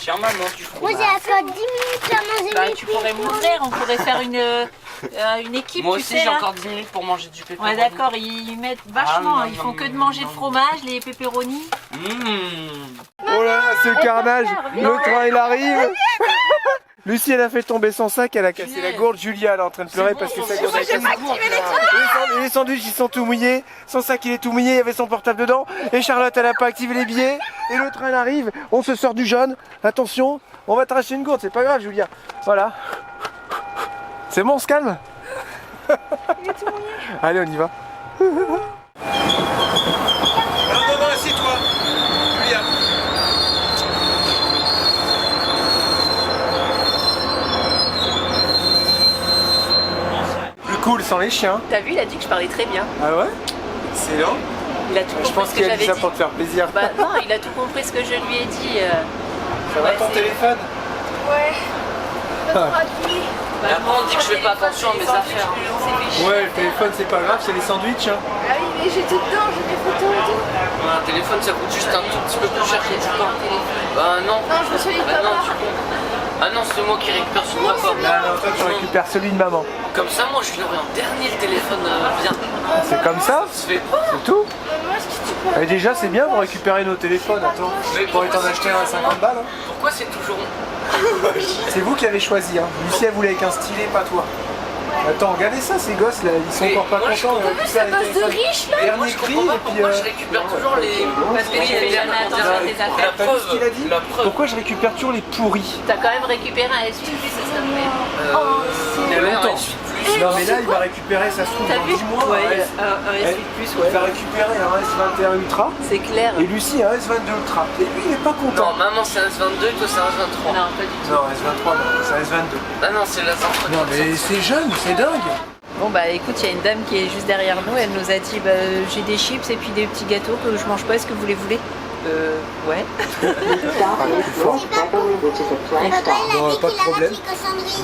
Tiens maman, tu Moi j'ai encore 10 minutes à manger. Bah, tu pourrais m'ouvrir, on pourrait faire une équipe, Moi tu aussi sais, j'ai là. encore 10 minutes pour manger du pepperoni. Ouais, d'accord, ils mettent vachement, Ah, non, ils font non, que de non, manger non, le fromage, les pepperonis. Oh là là, c'est le carnage. Le train il arrive. Lucie elle a fait tomber son sac, elle a cassé la gourde. Julia elle est en train de pleurer parce que sa gourde a cassé. Et les sandwichs ils sont tout mouillés. Son sac il est tout mouillé, il y avait son portable dedans. Et Charlotte elle a pas activé les billets. Et le train il arrive, on se sort du jaune. Attention, on va t'arracher une gourde, c'est pas grave Julia. Voilà. C'est bon, on se calme. Allez on y va. Non, assieds-toi. Julia. Plus cool sans les chiens. T'as vu, il a dit que je parlais très bien. Ah ouais? Excellent. Il a tout Je compris pense ce que qu'il a j'avais dit ça dit. pour te faire plaisir. Bah non, il a tout compris ce que je lui ai dit. Ça va ouais, ton c'est- téléphone? Ouais. Bah, après, on dit que je fais pas attention à mes affaires. Ouais, le téléphone c'est pas grave, c'est les sandwichs. Hein. Ah oui, mais j'ai tout dedans, j'ai des photos et tout. Un téléphone ça coûte juste un tout petit peu plus cher que du pain. Bah non. Non, je me souviens Bah non, pas. tu comptes. Ah non, c'est moi qui récupère sur ma pomme. Ah non, toi tu récupères celui de maman. Comme ça, moi je l'aurai en dernier le téléphone bien. C'est comme ça? Ça se fait. C'est tout? Moi, est-ce que tu peux. Et déjà c'est bien pour récupérer nos téléphones, attends. Mais Pour t'en pourquoi acheter c'est un à toujours 50 balles. Hein. Pourquoi c'est toujours. C'est vous qui avez choisi, hein. Lucie elle voulait avec un stylet, pas toi. Attends, regardez ça, ces gosses là, ils sont Mais encore pas moi, je contents. comprends on va pas, récupérer les Base de téléphones. riche là. Moi Dernier je cri, comprends pas et puis. pourquoi je récupère toujours les. Parce que lui, il fait jamais attention à tes affaires. T'as vu ce qu'il a dit? La preuve. Pourquoi je récupère toujours les pourris? T'as quand même récupéré un essuie-tout, ça serait fait. Il y a ouais, longtemps. un essuie-plus. Non mais là il va récupérer, ça se trouve T'as dans vu? 10 mois. Ouais, un un essuie-plus, Il va récupérer un S21 Ultra C'est clair. et Lucie un S22 Ultra. Et lui il est pas Non, content. maman c'est un S22, toi c'est un S23. Non, pas du tout. Non, S23 non, c'est un S22. Ah non, c'est la S23. Non mais c'est jeune, c'est dingue. Bon bah écoute, il y a une dame qui est juste derrière nous, elle nous a dit bah, j'ai des chips et puis des petits gâteaux que je mange pas, est-ce que vous les voulez? Ouais. Parle plus fort. Bon, pas de problème.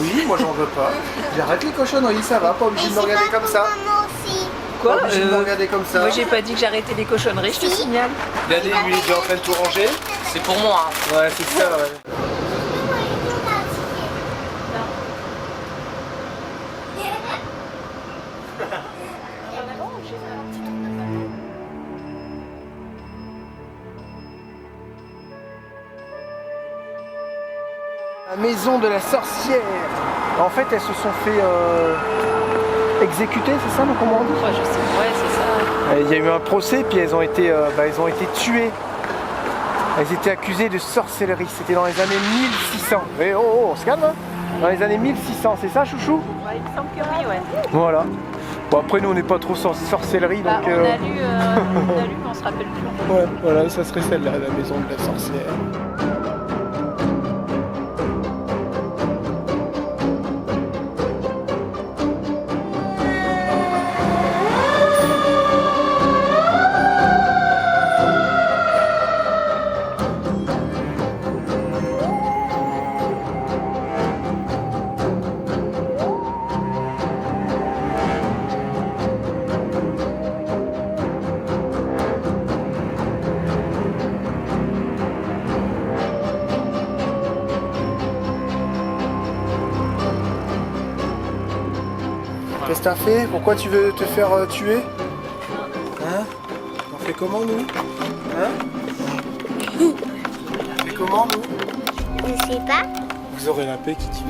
Oui, moi j'en veux pas. J'arrête les cochonneries, ça va, pas obligé de me regarder comme ça. Quoi Pas obligé de me regarder comme ça. Moi j'ai pas dit que j'arrêtais les cochonneries, je te signale. Regardez, lui il est déjà en train de tout ranger. C'est pour moi. Ouais, c'est ça, ouais. La maison de la sorcière. En fait, elles se sont fait exécuter, c'est ça, comment on dit? Ouais, je sais. Ouais, c'est ça. Il y a eu un procès, puis elles ont été tuées. Elles étaient accusées de sorcellerie. C'était dans les années 1600. Mais oh, on se calme, hein? Dans les années 1600, c'est ça, chouchou? Ouais, il me semble que oui, ouais. Voilà. Bon, après, nous, on n'est pas trop sorcellerie, Bah, donc... on a lu, mais on se rappelle plus. Ouais, voilà, ça serait celle-là, la maison de la sorcière. Qu'est-ce que t'as fait? Pourquoi tu veux te faire tuer? Hein? On fait comment, nous? Hein? On fait comment, nous? Je sais pas. Vous aurez la paix qui tue.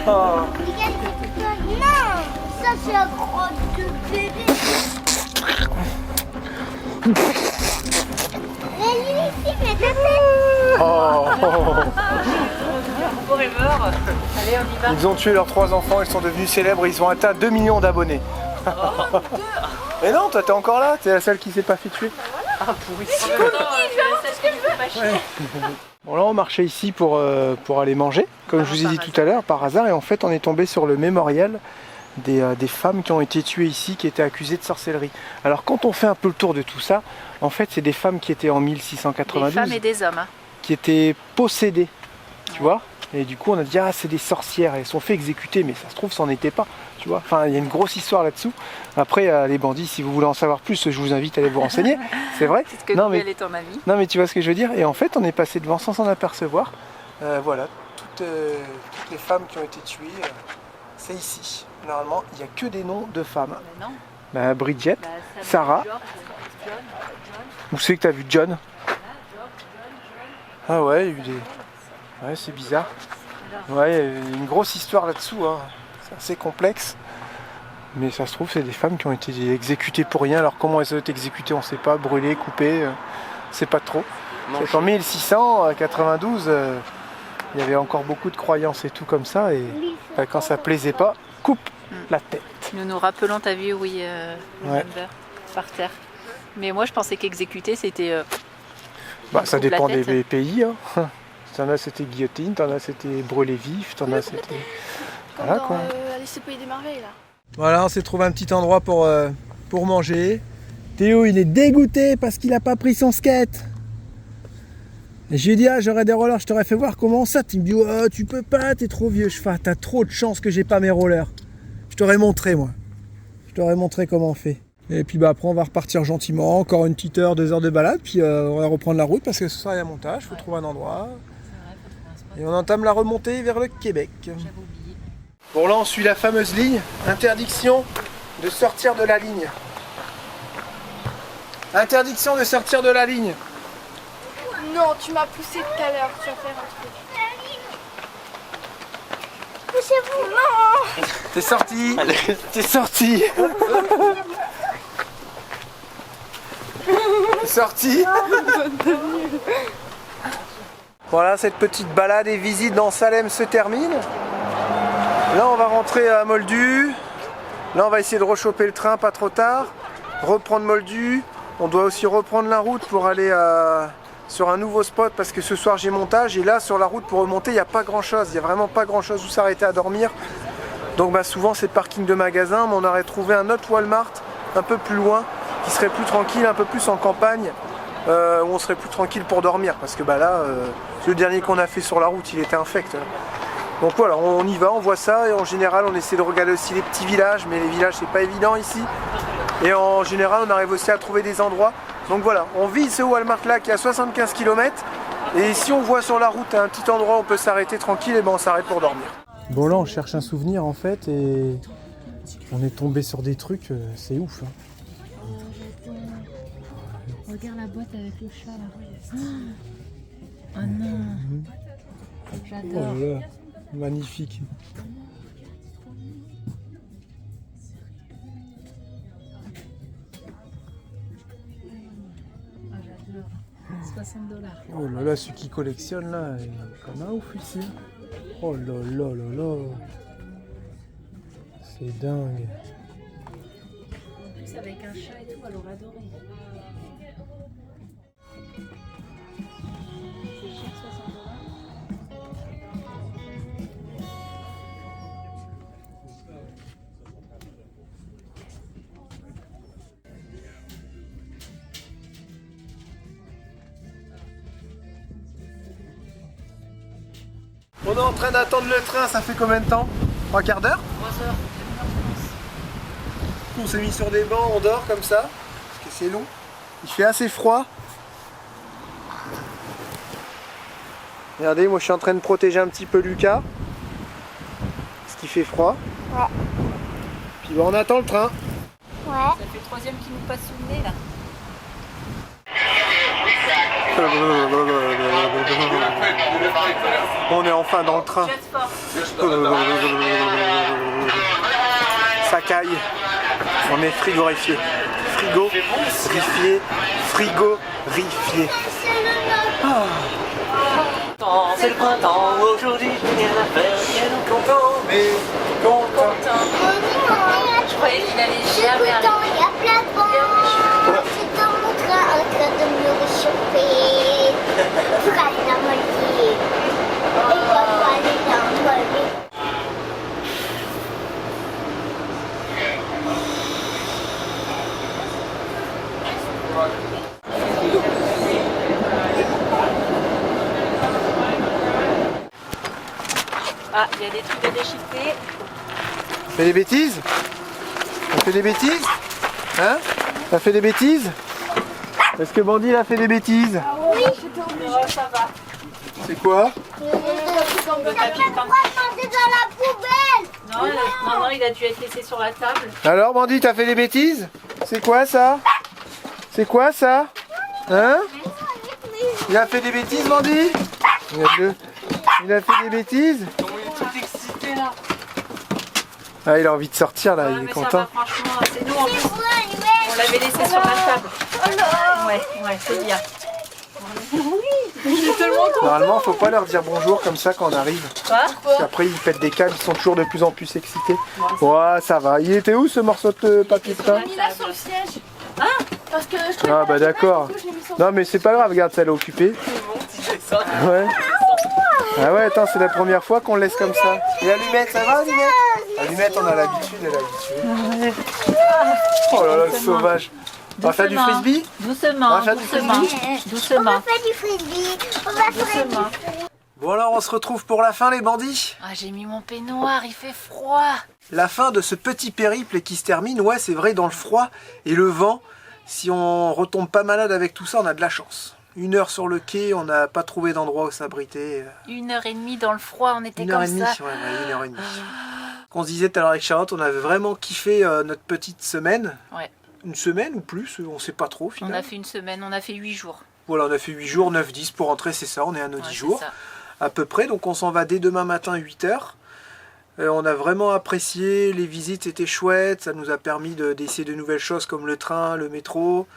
Oh. Non, ça c'est la grotte de bébé. Mais lui ici, mais ta tête. Oh. Forever. Allez, on y va. Ils ont tué leurs 3 enfants, ils sont devenus célèbres, ils ont atteint 2 millions d'abonnés. Mais non, toi t'es encore là, t'es la seule qui s'est pas fait tuer. Ah, pourri. Bon, là on marchait ici pour aller manger, comme je vous ai dit tout à l'heure, par hasard, et en fait on est tombé sur le mémorial des femmes qui ont été tuées ici, qui étaient accusées de sorcellerie. Alors quand on fait un peu le tour de tout ça, en fait c'est des femmes qui étaient en 1692, Des femmes et des hommes. Hein. qui étaient possédées, tu vois. Et du coup on a dit ah c'est des sorcières, elles sont fait exécuter, mais ça se trouve ça n'en était pas, tu vois. Enfin il y a une grosse histoire là-dessous. Après les bandits, si vous voulez en savoir plus, je vous invite à aller vous renseigner, c'est vrai. C'est ce que Non, Google mais- est ton ami. Non mais tu vois ce que je veux dire. Et en fait on est passé devant sans s'en apercevoir. Voilà, toutes les femmes qui ont été tuées, c'est ici. Normalement il n'y a que des noms de femmes. Mais non. Bah, Bridget, Bah, Sarah. John. Où c'est que tu as vu John? Ah ouais, il y a eu des... Ouais, c'est bizarre. Ouais, il y a une grosse histoire là-dessous, hein. C'est assez complexe. Mais ça se trouve, c'est des femmes qui ont été exécutées pour rien. Alors comment elles ont été exécutées, on ne sait pas. Brûlées, coupées, c'est pas trop. C'est en 1692, il y avait encore beaucoup de croyances et tout comme ça. Et bah, quand ça plaisait pas, coupe la tête. Nous rappelons, t'as vu, oui, Ouais. Remember, par terre. Mais moi, je pensais qu'exécuter, c'était... Bah, ça coupe la dépend tête. des pays. Hein. T'en as c'était guillotine, t'en as c'était brûlé vif, t'en as c'était... Comme Voilà dans quoi. Alice au pays des merveilles là. Voilà, on s'est trouvé un petit endroit pour manger. Théo, il est dégoûté parce qu'il n'a pas pris son skate. Et je lui ai dit, ah, j'aurais des rollers, je t'aurais fait voir comment ça. Il me dit, oh, tu peux pas, t'es trop vieux. Je fais, ah, t'as trop de chance que j'ai pas mes rollers. Je t'aurais montré, moi. Je t'aurais montré comment on fait. Et puis bah, après, on va repartir gentiment. Encore une petite heure, 2 heures de balade. Puis on va reprendre la route parce que ce soir, il y a montage. Il faut trouver un endroit. Et on entame la remontée vers le Québec. Bon, là, on suit la fameuse ligne. Interdiction de sortir de la ligne. Interdiction de sortir de la ligne. Non, tu m'as poussé tout à l'heure, tu vas faire un truc. Poussez-vous. Non. T'es sorti. T'es sorti. T'es sorti. Voilà, cette petite balade et visite dans Salem se termine. Là, on va rentrer à Moldu. Là, on va essayer de rechoper le train, pas trop tard. Reprendre Moldu. On doit aussi reprendre la route pour aller sur un nouveau spot parce que ce soir j'ai montage. Et là, sur la route pour remonter, il n'y a pas grand chose. Il n'y a vraiment pas grand chose où s'arrêter à dormir. Donc bah, souvent c'est parking de magasin. Mais on aurait trouvé un autre Walmart un peu plus loin qui serait plus tranquille, un peu plus en campagne, où on serait plus tranquille pour dormir. Parce que bah là, le dernier qu'on a fait sur la route, il était infect. Donc voilà, on y va, on voit ça, et en général on essaie de regarder aussi les petits villages, mais les villages c'est pas évident ici. Et en général on arrive aussi à trouver des endroits. Donc voilà, on vise ce Walmart là qui est à 75 km. Et si on voit sur la route un petit endroit où on peut s'arrêter tranquille, et ben on s'arrête pour dormir. Bon là on cherche un souvenir en fait, et on est tombé sur des trucs, c'est ouf. Hein. Regarde la boîte avec le chat là. Oh non. J'adore. Oh là là, magnifique. Ah, j'adore. 60 $. Oh là là, ceux qui collectionnent là, il y en a comme un ouf ici. Oh là là là là. C'est dingue. En plus avec un chat et tout, elle aurait adoré. C'est cher 60 $. On est en train d'attendre le train, ça fait combien de temps? 3 quarts d'heure? 3 heures. On s'est mis sur des bancs, on dort comme ça, parce que c'est long. Il fait assez froid. Regardez, moi je suis en train de protéger un petit peu Lucas, parce qu'il fait froid. Ouais. Puis bah, on attend le train. Ouais. Ça fait le troisième qui nous passe sous le nez là. On est enfin dans le train. Ça caille. On est frigorifié. Frigorifié. Frigorifié. C'est le printemps, aujourd'hui je n'ai rien à faire, bien content. Mais content. Je croyais qu'il allait jamais Il y arriver. a plein de vent. C'est dans mon train en train de me réchauffer. Pour aller dans mon lit. Et pour aller dans mon lit. Ah, il y a des trucs à déchiqueter. On fait des bêtises? On fait des bêtises? Hein? T'as fait des bêtises? Est-ce que Bandit il a fait des bêtises? Oui. Ça va. C'est quoi? Il a pas le droit de manger dans la poubelle. Non, il a dû être laissé sur la table. Alors Bandit, t'as fait des bêtises? C'est quoi ça? C'est quoi ça? Hein? Il a fait des bêtises Bandit? Regarde-le. Il a fait des bêtises? Tout excité là. Ah, il a envie de sortir là, Ouais, il est mais content. ça va, franchement, c'est nous en plus. Ouais. On l'avait laissé sur la table. Ouais, c'est bien. Normalement, faut pas leur dire bonjour comme ça quand on arrive. Quoi? Parce qu'après, ils pètent des câbles, ils sont toujours de plus en plus excités. Ouais, ça va. Il était où ce morceau de papier peint? mis là sur le siège. Parce que je trouvais Ah pas bah la d'accord. du coup, je l'ai mis sur Non mais c'est pas grave, regarde, ça elle est occupée. Ouais. Ah ouais, attends, c'est la première fois qu'on le laisse comme ça. Et Allumette, ça va Allumette? Allumette, on a l'habitude, elle a l'habitude. Oh là là, le sauvage. On va faire du frisbee? On Doucement, va faire du doucement. frisbee? On Doucement. va faire du frisbee. On va faire du frisbee. Bon alors, on se retrouve pour la fin les bandits. Ah, j'ai mis mon peignoir, il fait froid. La fin de ce petit périple qui se termine, ouais c'est vrai, dans le froid et le vent. Si on retombe pas malade avec tout ça, on a de la chance. 1 heure sur le quai, on n'a pas trouvé d'endroit où s'abriter. 1h30 dans le froid, on était 1 heure comme et demie, ça. ouais, 1 heure et demie. Qu'on se disait tout à l'heure avec Charlotte, on avait vraiment kiffé notre petite semaine. Ouais. Une semaine ou plus, on sait pas trop au On final. a fait une semaine, on a fait 8 jours. Voilà, on a fait 8 jours, 9, 10 pour rentrer, c'est ça, on est à nos 10 Ouais, jours c'est ça. à peu près. Donc on s'en va dès demain matin 8 heures. On a vraiment apprécié, les visites étaient chouettes, ça nous a permis d'essayer de nouvelles choses comme le train, le métro.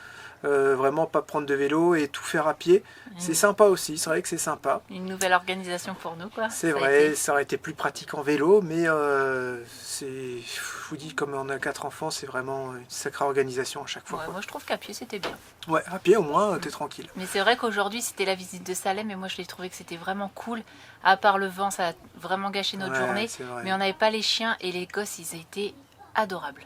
Vraiment pas prendre de vélo et tout faire à pied. C'est sympa aussi, c'est vrai que c'est sympa. Une nouvelle organisation pour nous, quoi. C'est Ça a vrai, été. ça aurait été plus pratique en vélo, mais je vous dis, comme on a 4 enfants, c'est vraiment une sacrée organisation à chaque fois. Ouais, Quoi. moi, je trouve qu'à pied, c'était bien. Ouais, à pied au moins, t'es tranquille. Mais c'est vrai qu'aujourd'hui, c'était la visite de Salem et moi, je l'ai trouvé que c'était vraiment cool. À part le vent, ça a vraiment gâché notre Ouais, journée. c'est vrai. Mais on n'avait pas les chiens et les gosses, ils étaient adorables.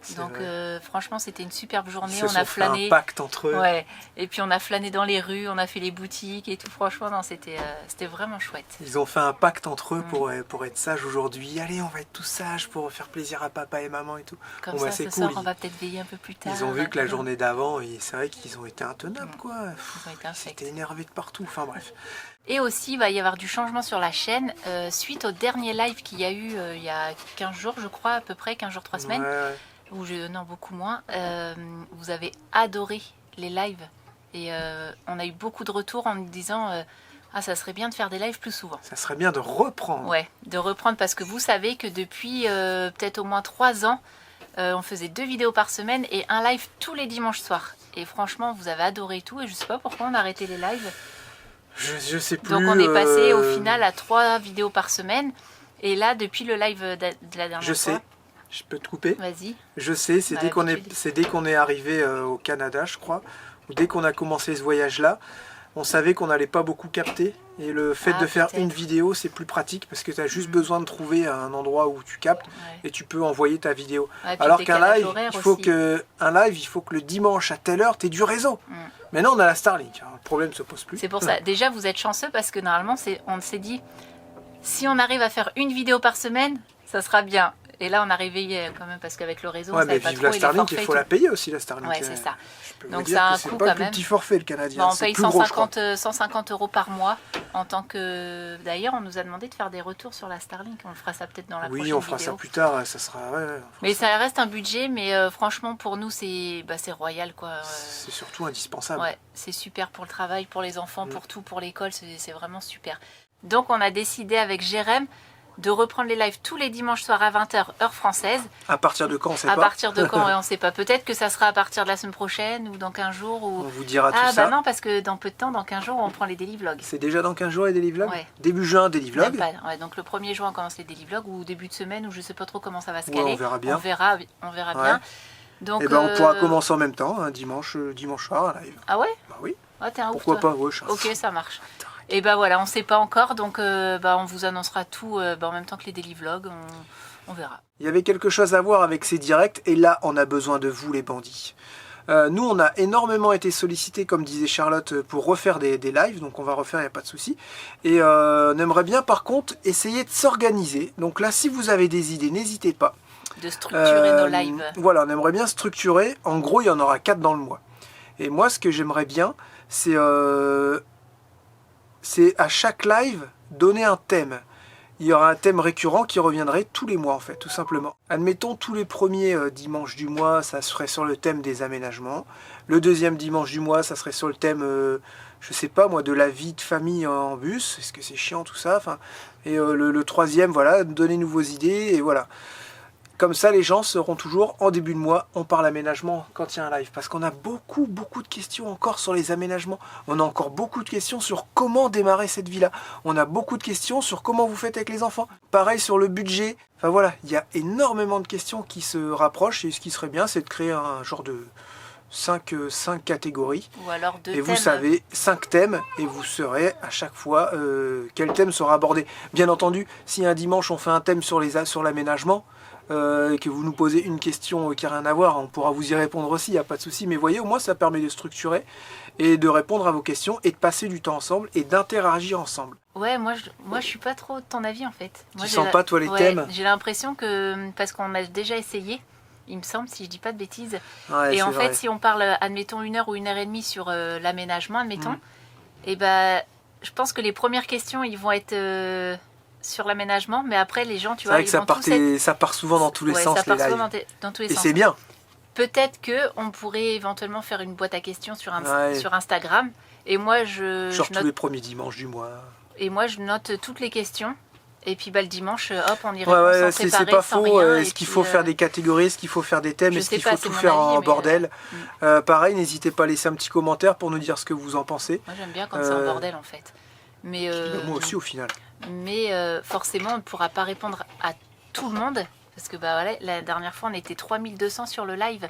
C'est Donc vrai. franchement, c'était une superbe journée. Ils se On a sont fait un flâné. pacte entre eux. Ouais. Et puis on a flâné dans les rues, on a fait les boutiques et tout. Franchement, non, c'était vraiment chouette. Ils ont fait un pacte entre eux Mm. pour être sages aujourd'hui. Allez, on va être tous sages pour faire plaisir à papa et maman et tout. Comme Bon, ça, bah, c'est ce cool. soir, on va peut-être veiller un peu plus tard. Ils ont vu que la Mm. journée d'avant, et c'est vrai qu'ils ont été intenables, Mm. quoi. Ils ont été infects. C'était énervé de partout. Enfin bref. Et aussi, il va y avoir du changement sur la chaîne suite au dernier live qu'il y a eu il y a 15 jours, je crois, à peu près, 15 jours, 3 semaines, Ouais. non, beaucoup moins. Vous avez adoré les lives et on a eu beaucoup de retours en nous disant ah, ça serait bien de faire des lives plus souvent. Ça serait bien de reprendre. Ouais, de reprendre parce que vous savez que depuis peut-être au moins 3 ans, on faisait 2 vidéos par semaine et un live tous les dimanches soirs. Et franchement, vous avez adoré tout et je sais pas pourquoi on a arrêté les lives. Je sais plus. Donc on est passé au final à 3 vidéos par semaine. Et là, depuis le live de la dernière Je fois... sais. Je peux te couper. Vas-y. Je sais, c'est Bah, dès qu'on est arrivé au Canada, je crois, ou dès qu'on a commencé ce voyage-là, on savait qu'on n'allait pas beaucoup capter. Et le fait Ah, de faire peut-être. une vidéo, c'est plus pratique parce que tu as juste besoin de trouver un endroit où tu captes Ouais. et tu peux envoyer ta vidéo. Ouais, puis Alors le qu'un décalage live, horaire il faut aussi. que le dimanche à telle heure, tu aies du réseau. Mm. Maintenant, on a la Starlink. Le problème ne se pose plus. C'est pour ça. Déjà, vous êtes chanceux parce que normalement, on s'est dit, si on arrive à faire une vidéo par semaine, ça sera bien. Et là, on a réveillé quand même parce qu'avec le réseau, on Ouais, mais savait pas vive trop. la et les Starlink, il forfaits faut et la tout. payer aussi, la Starlink. Ouais, c'est ça. Je peux Donc vous dire ça a que un c'est coût pas quand le plus même. petit forfait, le canadien. Bon, on c'est paye plus gros, je crois. 150 € par mois en tant que... D'ailleurs, on nous a demandé de faire des retours sur la Starlink. On le fera ça peut-être dans la prochaine Oui, on fera vidéo. ça plus tard, ça sera... ouais, on fera Mais ça. ça reste un budget, mais franchement, pour nous, c'est royal, quoi. C'est surtout indispensable. Ouais, c'est super pour le travail, pour les enfants, Mm. pour tout, pour l'école, c'est vraiment super. Donc on a décidé avec Jérém de reprendre les lives tous les dimanches soirs à 20h heure française. À partir de quand, on sait À pas. partir de quand, ouais, on sait pas. Peut-être que ça sera à partir de la semaine prochaine ou dans 15 jours. On Ou... vous dira tout Ah ça. bah non, parce que dans peu de temps, dans 15 jours, on prend les daily vlogs. C'est déjà dans 15 jours les daily vlogs. Ouais. Début juin, daily vlogs. Même pas, ouais, donc le 1er juin, on commence les daily vlogs ou début de semaine ou je sais pas trop comment ça va se Ouais, caler. on verra bien. On verra bien. Donc, Et ben on pourra commencer en même temps, un dimanche soir, un live. Ah ouais? Bah oui, Ah, t'es un ouf, pourquoi toi. pas, ouais, je suis un Ok, fou. ça marche. Et bah voilà, on sait pas encore, donc on vous annoncera tout en même temps que les daily vlogs, on verra. Il y avait quelque chose à voir avec ces directs, et là, on a besoin de vous, les bandits. Nous, on a énormément été sollicités, comme disait Charlotte, pour refaire des lives, donc on va refaire, il n'y a pas de souci. Et on aimerait bien, par contre, essayer de s'organiser. Donc là, si vous avez des idées, n'hésitez pas. De structurer nos lives. Voilà, on aimerait bien structurer. En gros, il y en aura 4 dans le mois. Et moi, ce que j'aimerais bien, c'est à chaque live, donner un thème. Il y aura un thème récurrent qui reviendrait tous les mois, en fait, tout simplement. Admettons, tous les premiers dimanches du mois, ça serait sur le thème des aménagements. Le deuxième dimanche du mois, ça serait sur le thème, je sais pas moi, de la vie de famille en bus. Est-ce que c'est chiant, tout ça? Enfin, et le troisième, voilà, donner vos idées, et voilà. Comme ça, les gens seront toujours en début de mois, on parle aménagement quand il y a un live. Parce qu'on a beaucoup de questions encore sur les aménagements. On a encore beaucoup de questions sur comment démarrer cette vie-là. On a beaucoup de questions sur comment vous faites avec les enfants. Pareil sur le budget. Enfin voilà, il y a énormément de questions qui se rapprochent. Et ce qui serait bien, c'est de créer un genre de 5 catégories. Ou alors deux Et thèmes. vous savez, 5 thèmes, et vous saurez à chaque fois quel thème sera abordé. Bien entendu, si un dimanche on fait un thème sur l'aménagement, que vous nous posez une question qui n'a rien à voir, on pourra vous y répondre aussi, il n'y a pas de souci. Mais voyez, au moins ça permet de structurer et de répondre à vos questions et de passer du temps ensemble et d'interagir ensemble. Ouais, moi je suis pas trop de ton avis en fait. Moi, Tu sens pas toi les thèmes? J'ai l'impression que, parce qu'on a déjà essayé, il me semble, si je dis pas de bêtises. Ouais, Et en c'est fait, vrai. si on parle, admettons, 1 heure ou 1h30 sur l'aménagement, admettons, Mhm. et ben, je pense que les premières questions, ils vont être sur l'aménagement, mais après, les gens, tu C'est vois, vrai que ils vont tous être... ça part souvent dans tous les Ouais, sens, ça part les souvent lives. dans tous les Et sens. c'est bien. Peut-être qu'on pourrait éventuellement faire une boîte à questions sur Ouais. sur Instagram. Et moi, je Genre tous note, les premiers dimanches du mois. je note toutes les questions. Et puis bah, le dimanche, hop, on y Ouais, répond ouais, sans c'est préparer, pas sans faux. rien. Est-ce Et qu'il puis, faut faire des catégories? Est-ce qu'il faut faire des thèmes? je Est-ce sais qu'il pas, faut c'est tout mon faire avis, en mais, bordel? Pareil, n'hésitez pas à laisser un petit commentaire pour nous dire ce que vous en pensez. Moi, j'aime bien quand c'est en Euh, bordel, en fait. Mais, Moi aussi, au final. Mais forcément, on ne pourra pas répondre à tout le monde. Parce que bah, voilà, la dernière fois, on était 3200 sur le live.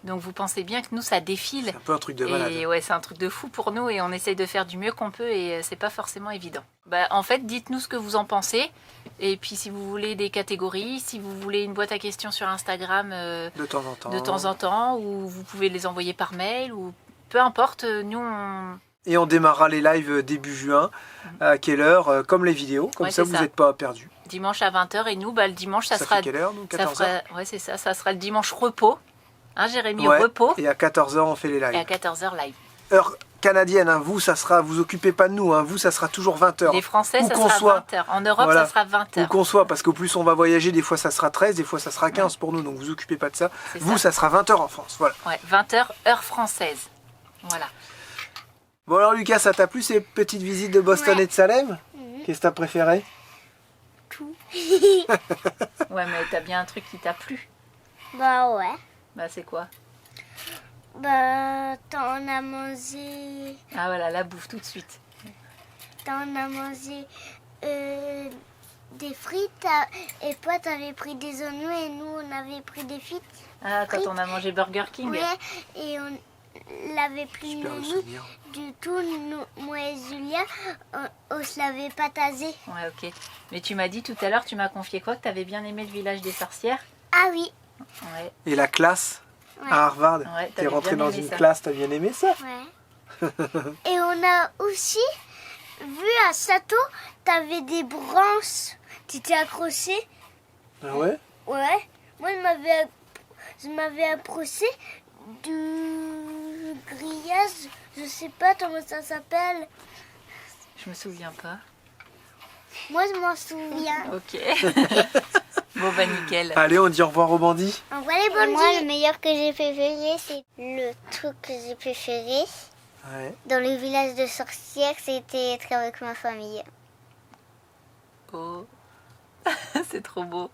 Donc vous pensez bien que nous, ça défile. C'est un peu un truc de malade. Et ouais, c'est un truc de fou pour nous et on essaye de faire du mieux qu'on peut et c'est pas forcément évident. Bah, en fait, dites-nous ce que vous en pensez. Et puis si vous voulez des catégories, si vous voulez une boîte à questions sur Instagram De temps en temps, ou vous pouvez les envoyer par mail, ou peu importe, nous on... Et on démarrera les lives début juin. À quelle heure? Comme les vidéos. Comme Ouais, ça, c'est vous ça. n'êtes pas perdus. Dimanche à 20h, et nous, bah, le dimanche, ça sera... fait quelle heure, nous? ça 14 heures. ouais, c'est ça sera le dimanche repos. Hein, Jérémy, Ouais. repos. Et à 14h, on fait les lives. Et à 14h live. Heure canadienne, hein. Vous, ça sera... Vous occupez pas de nous, hein. Vous, ça sera toujours 20h. Les Français, Où ça qu'on sera soit. 20h. En Europe, Voilà. ça sera Où 20h. qu'on soit, parce qu'au plus on va voyager, des fois ça sera 13, des fois ça sera 15 pour nous, donc vous occupez pas de ça. C'est Vous, ça sera 20h en France, voilà. Ouais, 20h, heure française. Voilà. Bon alors Lucas, ça t'a plu ces petites visites de Boston Ouais. et de Salem? Qu'est-ce que t'as préféré? Tout. Ouais, mais t'as bien un truc qui t'a plu. Bah ouais. Bah, c'est quoi? Bah t'en as mangé. Ah, voilà, la bouffe tout de suite. T'en as mangé des frites et toi t'avais pris des oignons et nous on avait pris des frites. Ah, quand on a mangé Burger King. Ouais, et on l'avait pris Super le nous. souvenir. Du tout, moi et Julia, on se l'avait pas tasé. Ouais, ok. Mais tu m'as dit tout à l'heure, tu m'as confié quoi? Que t'avais bien aimé le village des sorcières? Ah oui, Ouais. Et la classe Ouais. à Harvard? Ouais, T'es t'avais rentré bien dans aimé une ça. classe, t'as bien aimé ça? ouais. Et on a aussi vu à Sato, t'avais des branches. Tu t'es accroché. Ah ouais? Ouais. Moi, je m'avais approché du grillage. Je sais pas comment ça s'appelle. Je me souviens pas. Moi, je m'en souviens. Ok. Bon, bah, nickel. Allez, on dit au revoir aux bandits. On voit les bandits. Moi, le meilleur que j'ai préféré, c'est le truc que j'ai préféré. Ouais. Dans le village de sorcières, c'était être avec ma famille. Oh. C'est trop beau.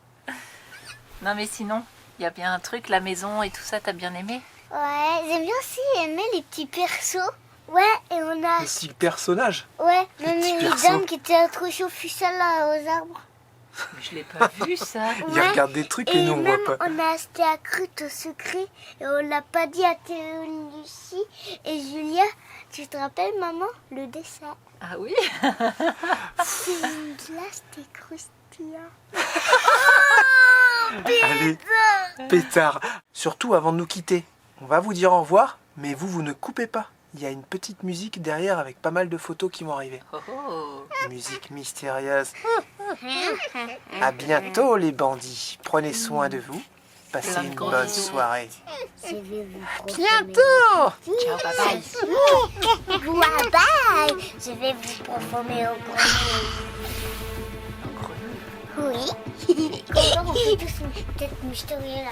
Non, mais sinon, il y a bien un truc, la maison et tout ça, t'as bien aimé? Ouais, j'aime bien aussi aimer les petits persos. Ouais, et on a... Le style personnage. Ouais, Les même petits les persos. dames qui étaient accrochées au ficelle là, aux arbres. Mais je l'ai pas vu, ça. Il Ouais. regarde des trucs que Et nous on même, voit pas. on a acheté à Crute au secret et on l'a pas dit à Théo Lucie. Et Julia, tu te rappelles, maman, le dessin? Ah oui? C'est une glace, t'es croustillant. Allez, pétard. Surtout avant de nous quitter, on va vous dire au revoir, mais vous ne coupez pas. Il y a une petite musique derrière avec pas mal de photos qui vont arriver. Oh, oh. Musique mystérieuse. À bientôt les bandits. Prenez soin de vous. Passez Plein de une gros bonne bisous. soirée. Je vais vous Bientôt. Ciao, bye bye. Bye bye. Je vais vous performer au grenouille. Oui. Encore on fait tous une tête mystérieuse là.